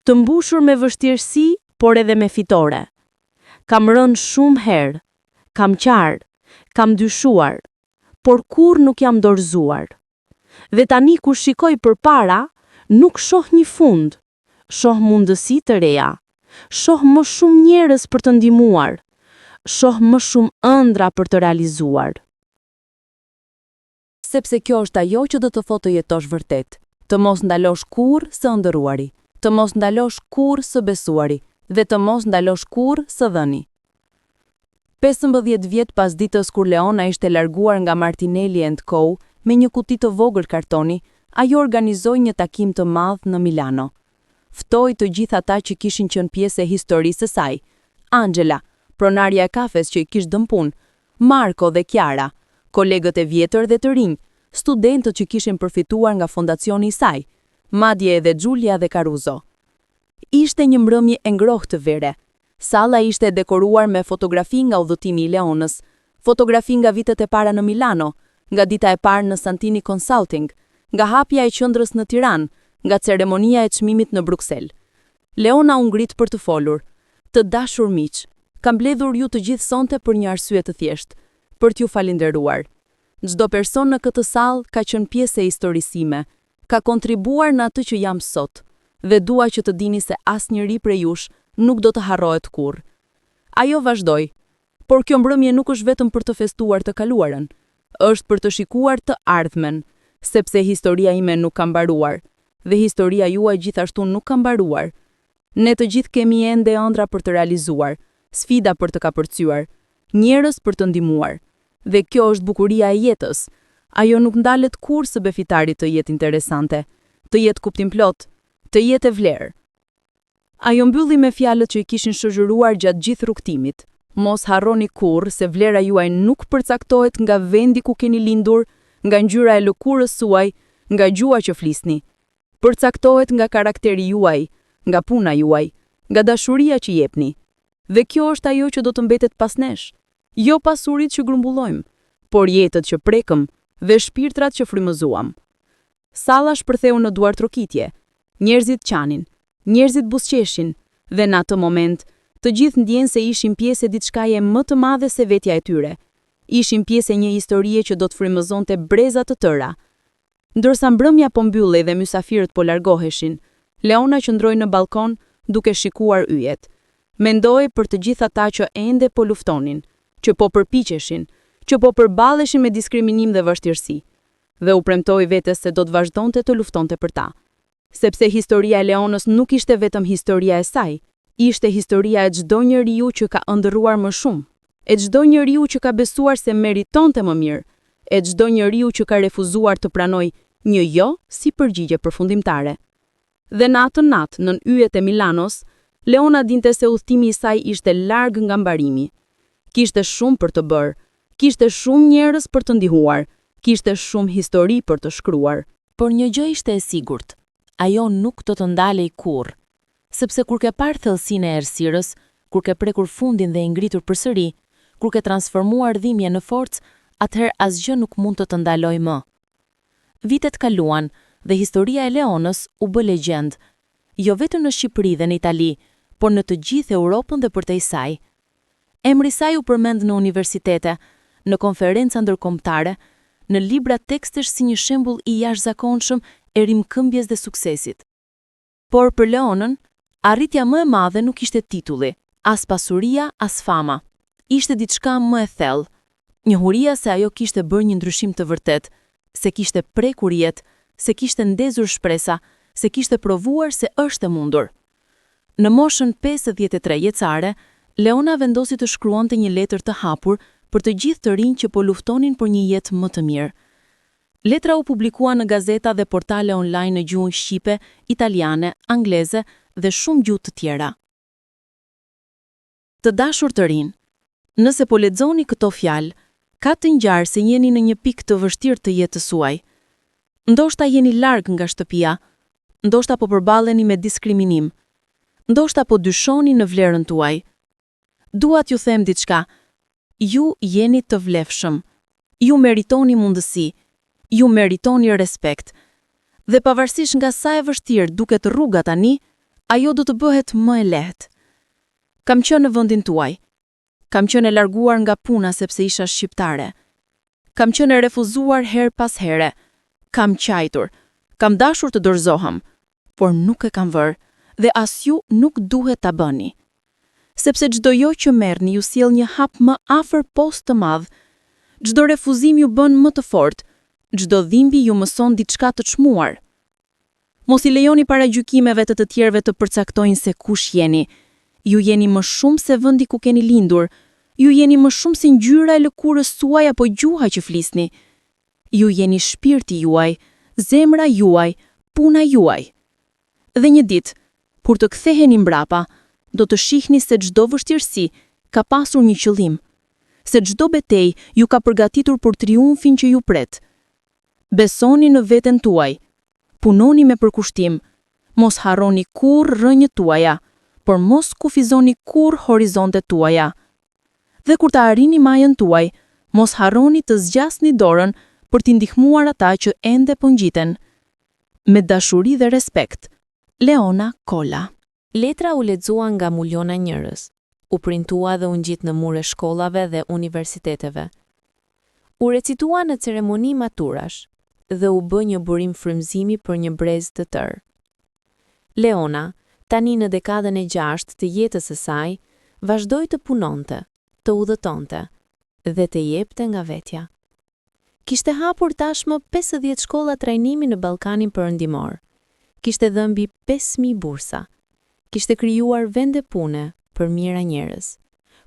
të mbushur me vështirësi, por edhe me fitore. Kam rënë shumë herë, kam qarë, kam dyshuar, por kur nuk jam dorëzuar. Dhe tani kur shikoj përpara, nuk shoh një fund, shoh mundësi të reja, shoh më shumë njerëz për të ndihmuar, shoh më shumë ëndra për të realizuar. Sepse kjo është ajo që do të thotë të jetosh vërtet, të mos ndalosh kurrë së ëndërruari, të mos ndalosh kurrë së besuari dhe të mos ndalosh kurrë së dhëni. 15 vjet pas ditës kur Leona ishte larguar nga Martinelli & Co. Me një kuti të vogël kartoni, ajo organizoi një takim të madh në Milano. Ftoi të gjithë ata që kishin qenë pjesë e historisë së saj: Angela, pronarja e kafes që i kishte dhënë punë, Marco dhe Chiara, kolegët e vjetër dhe të rinj, studentët që kishin përfituar nga fondacioni i saj, madje edhe Giulia dhe Caruso. Ishte një mbrëmje e ngrohtë të vere. Salla ishte dekoruar me fotografi nga udhëtimi i Leonës, fotografi nga vitet e para në Milano, nga dita e parë në Santini Consulting, nga hapja e qendrës në Tiranë, nga ceremonia e çmimit në Bruksel. Leona u ngrit për të folur. Të dashur miq, kam mbledhur ju të gjithë sonte për një arsye të thjeshtë, për t'ju falendëruar. Çdo person në këtë sallë ka qenë pjesë e historisë sime, ka kontribuar në atë që jam sot, dhe dua që të dini se asnjëri prej jush nuk do të harrohet kurrë. Ajo vazhdoi, por kjo mbrëmje nuk është vetëm për të festuar të kaluarën, është për të shikuar të ardhmen, sepse historia ime nuk ka mbaruar, dhe historia juaj gjithashtu nuk ka mbaruar. Ne të gjithë kemi ende ëndra për të realizuar, sfida për të kapërcyer, njerëz për të ndihmuar. Dhe kjo është bukuria e jetës. Ajo nuk ndalet kurrë së befitarit të jetë interesante, të jetë kuptimplot, të jetë e vlerë. Ajo mbylli me fjalët që i kishin shoqëruar gjatë gjithë rrugtimit. Mos harroni kurrë se vlera juaj nuk përcaktohet nga vendi ku keni lindur, nga ngjyra e lëkurës suaj, nga gjua që flisni. Përcaktohet nga karakteri juaj, nga puna juaj, nga dashuria që jepni. Dhe kjo është ajo që do të mbetet pas nesh. Jo pasurit që grumbullojmë, por jetët që prekëm dhe shpirtrat që frymëzuam. Salla shpërtheu në duar trokitje. Njerëzit qanin, njerëzit buzëqeshin, dhe në atë moment të gjithë ndjenë se ishin pjesë e diçkaje më të madhe se vetja e tyre. Ishin pjesë e një historie që do të frymëzonte breza të tëra. Ndërsa mbrëmja po mbyllej dhe mysafirët po largoheshin, Leona qëndroi në balkon duke shikuar yjet. Mendoi për të gjithë ata që ende po luftonin, që po përpiqeshin, që po përballeshin me diskriminim dhe vështirësi, dhe u premtoi vetes se do të vazhdonte të luftonte për ta. Sepse historia e Leonës nuk ishte vetëm historia e saj, ishte historia e çdo njeriu që ka ëndërruar më shumë, e çdo njeriu që ka besuar se meritonte më mirë, e çdo njeriu që ka refuzuar të pranojë një jo si përgjigje përfundimtare. Dhe në atë natë, nën yjet e Milanos, Leona dinte se udhëtimi i saj ishte larg nga mbarimi. Kishte shumë për të bërë, kishte shumë njerëz për të ndihmuar, kishte shumë histori për të shkruar. Por një gjë ishte e sigurt, ajo nuk do të ndalej kurrë, sepse kur ke parë thellësinë e errësirës, kur ke prekur fundin dhe i ngritur përsëri, kur ke transformuar dhimbje në forcë, atëherë asgjë nuk mund të të ndalojë më. Vitet kaluan dhe historia e Leonës u bë legjend, jo vetëm në Shqipëri dhe në Itali, por në të gjithë Europën dhe përtej saj. Emri i saj u përmend në universitete, në konferenca ndërkombëtare, në libra tekstesh si një shembull i jashtëzakonshëm e rimkëmbjes dhe suksesit. Por për Leonën, arritja më e madhe nuk ishte titulli, as pasuria, as fama. Ishte diçka më e thellë, njohuria se ajo kishte bërë një ndryshim të vërtet, se kishte prekur jetë, se kishte ndezur shpresa, se kishte provuar se është e mundur. Në moshën 53 vjeçare, Leona vendosi të shkruante një letër të hapur për të gjithë të rinj që po luftonin për një jetë më të mirë. Letra u publikua në gazeta dhe portale online në gjuhën shqipe, italiane, angleze dhe shumë gjuhë të tjera. Të dashur të rinj, nëse po lexoni këto fjalë, ka të ngjarë se jeni në një pikë të vështirë të jetës suaj. Ndoshta jeni larg nga shtëpia, ndoshta po përballeni me diskriminim, ndoshta po dyshoni në vlerën tuaj. Dua t'ju them diçka. Ju jeni të vlefshëm. Ju meritoni mundësi. Ju meritoni respekt. Dhe pavarësisht nga sa e vështirë duket rruga tani, ajo do të bëhet më e lehtë. Kam qenë në vendin tuaj. Kam qenë e larguar nga puna sepse isha shqiptare. Kam qenë e refuzuar her pas here. Kam qajtur. Kam dashur të dorëzohem, por nuk e kam vërë dhe as ju nuk duhet ta bëni. Sepse çdo jo që merrni ju sjell një hap më afër post të madh. Çdo refuzim ju bën më të fortë. Çdo dhimbje ju mëson diçka të çmuar. Mos i lejoni paragjykimeve të tjerëve të përcaktojnë se kush jeni. Ju jeni më shumë se vendi ku keni lindur. Ju jeni më shumë se ngjyra e lëkurës suaj apo gjuha që flisni. Ju jeni shpirti juaj, zemra juaj, puna juaj. Dhe një ditë, kur të ktheheni mbrapa, do të shihni se çdo vështirësi ka pasur një qëllim, se çdo betejë ju ka përgatitur për triumfin që ju pret. Besoni në veten tuaj, punoni me përkushtim, mos harroni kurrë rrënjët tuaja, por mos kufizoni kurrë horizontet tuaja. Dhe kur të arrini majën tuaj, mos harroni të zgjasni dorën për t'i ndihmuar ata që ende po ngjiten. Me dashuri dhe respekt, Leona Kolla. Letra u lexua nga miliona njerëz, u printua dhe u ngjit në mure shkollave dhe universiteteve. U recitua në ceremoni maturash dhe u bë një burim frymëzimi për një brez të tërë. Leona, tani në dekadën e 6 të jetës së saj, vazhdoi të punonte, të udhëtonte dhe të jepte nga vetja. Kishte hapur tashmë 50 shkolla trajnimi në Ballkanin Perëndimor. Kishte dhënë mbi 5000 bursa. Kishte krijuar vende pune për mijëra njerëz.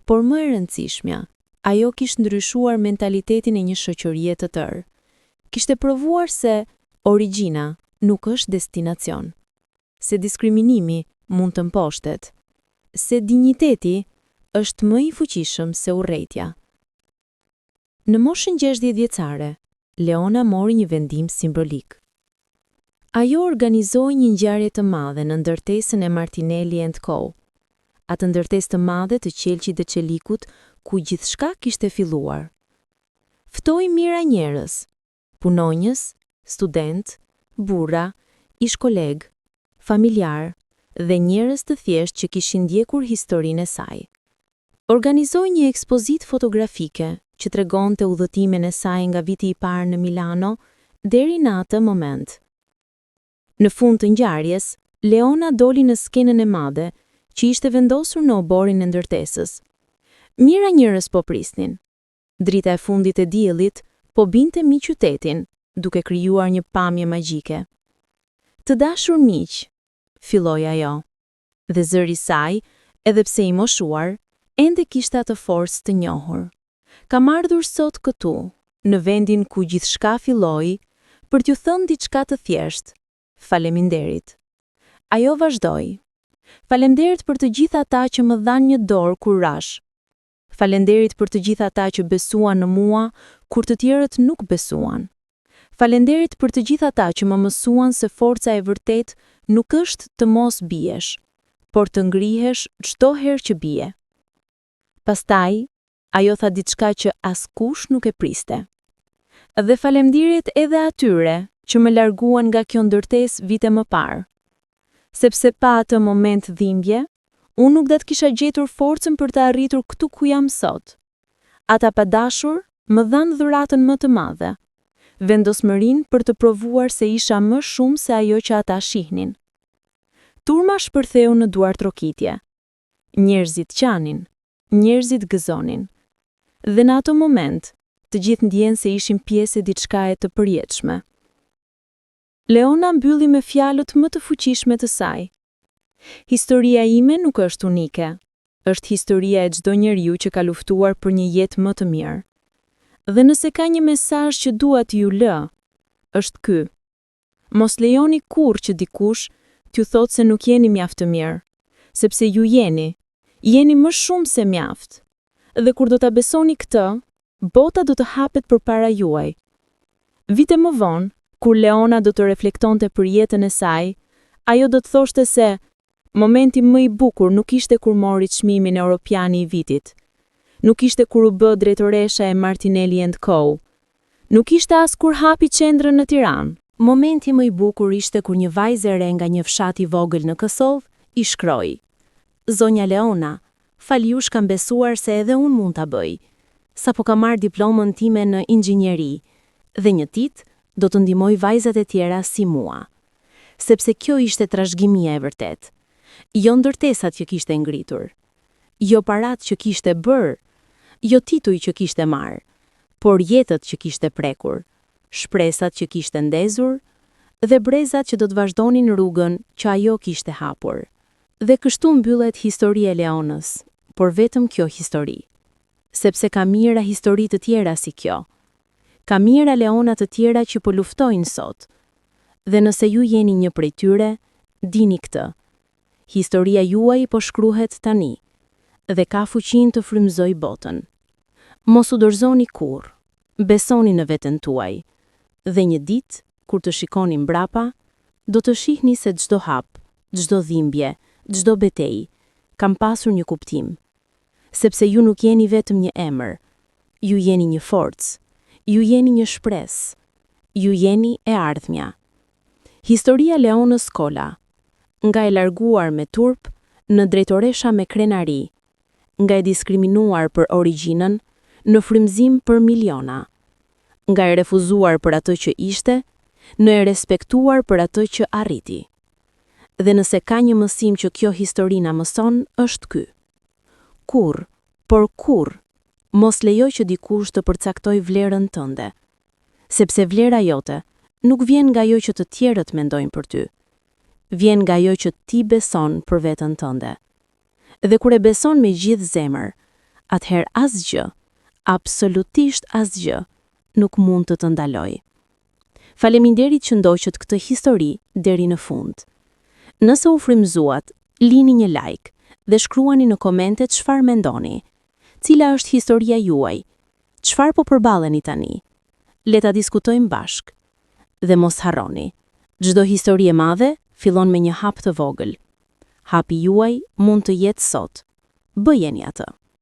Por më e rëndësishmja, ajo kishte ndryshuar mentalitetin e një shoqërie të tërë. Kishte provuar se origjina nuk është destinacion, se diskriminimi mund të mposhtet, se dinjiteti është më i fuqishëm se urrejtja. Në moshën 60 vjeçare, Leona mori një vendim simbolik. Ajo organizoi një ngjarje të madhe në ndërtesën e Martinelli & Co. Atë ndërtesë të madhe të Qelçit dhe Çelikut, ku gjithçka kishte filluar. Ftoi mijëra njerëz, punonjës, student, burra, ish koleg, familjar dhe njerëz të thjeshtë që kishin ndjekur historinë e saj. Organizoi një ekspozitë fotografike që tregonte udhëtimin e saj nga viti i parë në Milano deri në atë moment. Në fund të ngjarjes, Leona doli në skenën e madhe që ishte vendosur në oborin e ndërtesës. Mijëra njerëz po prisnin. Drita e fundit e diellit po binte mbi qytetin, duke krijuar një pamje magjike. Të dashur miq, filloi ajo, dhe zëri i saj, edhe pse i moshuar, ende kishte atë forcë të njohur. Kam ardhur sot këtu, në vendin ku gjithçka filloi, për t'ju thënë diçka të thjeshtë. Faleminderit. Ajo vazhdoi. Faleminderit për të gjithë ata që më dhanë një dorë kur rash. Faleminderit për të gjithë ata që besuan në mua kur të tjerët nuk besuan. Faleminderit për të gjithë ata që më mësuan se forca e vërtet nuk është të mos biesh, por të ngrihesh çdo herë që bie. Pastaj, ajo tha diçka që askush nuk e priste. Dhe faleminderit edhe atyre që më larguan nga kjo ndërtesë vite më parë. Sepse pa atë moment dhimbje, unë nuk do të kisha gjetur forcën për të arritur këtu ku jam sot. Ata pa dashur më dhanë dhuratën më të madhe, vendosmërinë për të provuar se isha më shumë se ajo që ata shihnin. Turma shpërtheu në duar trokitje. Njerëzit qanin, njerëzit gëzonin. Dhe në ato moment, të gjithë ndjenë se ishim pjesë e diçka e të përjetshme. Leona mbylli me fjalët më të fuqishme të saj. Historia ime nuk është unike. Është historia e çdo njeriu që ka luftuar për një jetë më të mirë. Dhe nëse ka një mesazh që dua t'ju lë, është ky. Mos lejoni kurrë që dikush t'ju thotë se nuk jeni mjaft të mirë, sepse ju jeni më shumë se mjaft. Dhe kur do ta besoni këtë, bota do të hapet përpara juaj. Vite më vonë, Kur Leona do të reflektonte për jetën e saj, ajo do të thoshte se momenti më i bukur nuk ishte kur mori çmimin europian i vitit. Nuk ishte kur u bë drejtoresha e Martinelli & Co. Nuk ishte as kur hapi qendrën në Tiranë. Momenti më i bukur ishte kur një vajzë e re nga një fshat i vogël në Kosovë i shkroi: "Zonja Leona, faljush kam besuar se edhe unë mund ta bëj. Sapo kam marrë diplomën time në inxhinieri dhe një ditë do të ndihmoj vajzat e tjera si mua." Sepse kjo ishte trashëgimia e vërtet. Jo ndërtesat që kishte ngritur, jo paratë që kishte bërë, jo tituj që kishte marrë, por jetët që kishte prekur, shpresat që kishte ndezur dhe brezat që do të vazhdonin rrugën që ajo kishte hapur. Dhe kështu mbyllet historia e Leonës, por vetëm kjo histori. Sepse ka mijëra histori të tjera si kjo. Ka mijëra Leona të tjera që po luftojnë sot. Dhe nëse ju jeni një prej tyre, dini këtë. Historia juaj po shkruhet tani dhe ka fuqinë të frymëzoj botën. Mos u dorëzoni kurrë, besoni në veten tuaj. Dhe një ditë, kur të shikoni mbrapa, do të shihni se çdo hap, çdo dhimbje, çdo betejë kam pasur një kuptim. Sepse ju nuk jeni vetëm një emër, ju jeni një forcë, ju jeni një shpresë, ju jeni e ardhmja. Historia Leonës Kolla, nga e larguar me turp në drejtoresha me krenari, nga e diskriminuar për origjinën në frymëzim për miliona, nga e refuzuar për atë që ishte në e respektuar për atë që arriti. Dhe nëse ka një mësim që kjo histori na mëson, është ky. Kur, mos lejo që dikush të përcaktoj vlerën tënde, sepse vlera jote nuk vjen nga ajo që të tjerët mendojnë për ty. Vjen nga ajo që ti beson për veten tënde. Dhe kur e beson me gjithë zemër, atëherë asgjë, absolutisht asgjë, nuk mund të ndaloj. Faleminderit që ndoqët këtë histori deri në fund. Nëse u frymëzuat, lini një like dhe shkruani në komente çfarë mendoni. Cila është historia juaj? Çfarë po përballeni tani? Le ta diskutojmë bashk. Dhe mos harroni, çdo histori e madhe fillon me një hap të vogël. Hapi juaj mund të jetë sot. Bëjeni atë.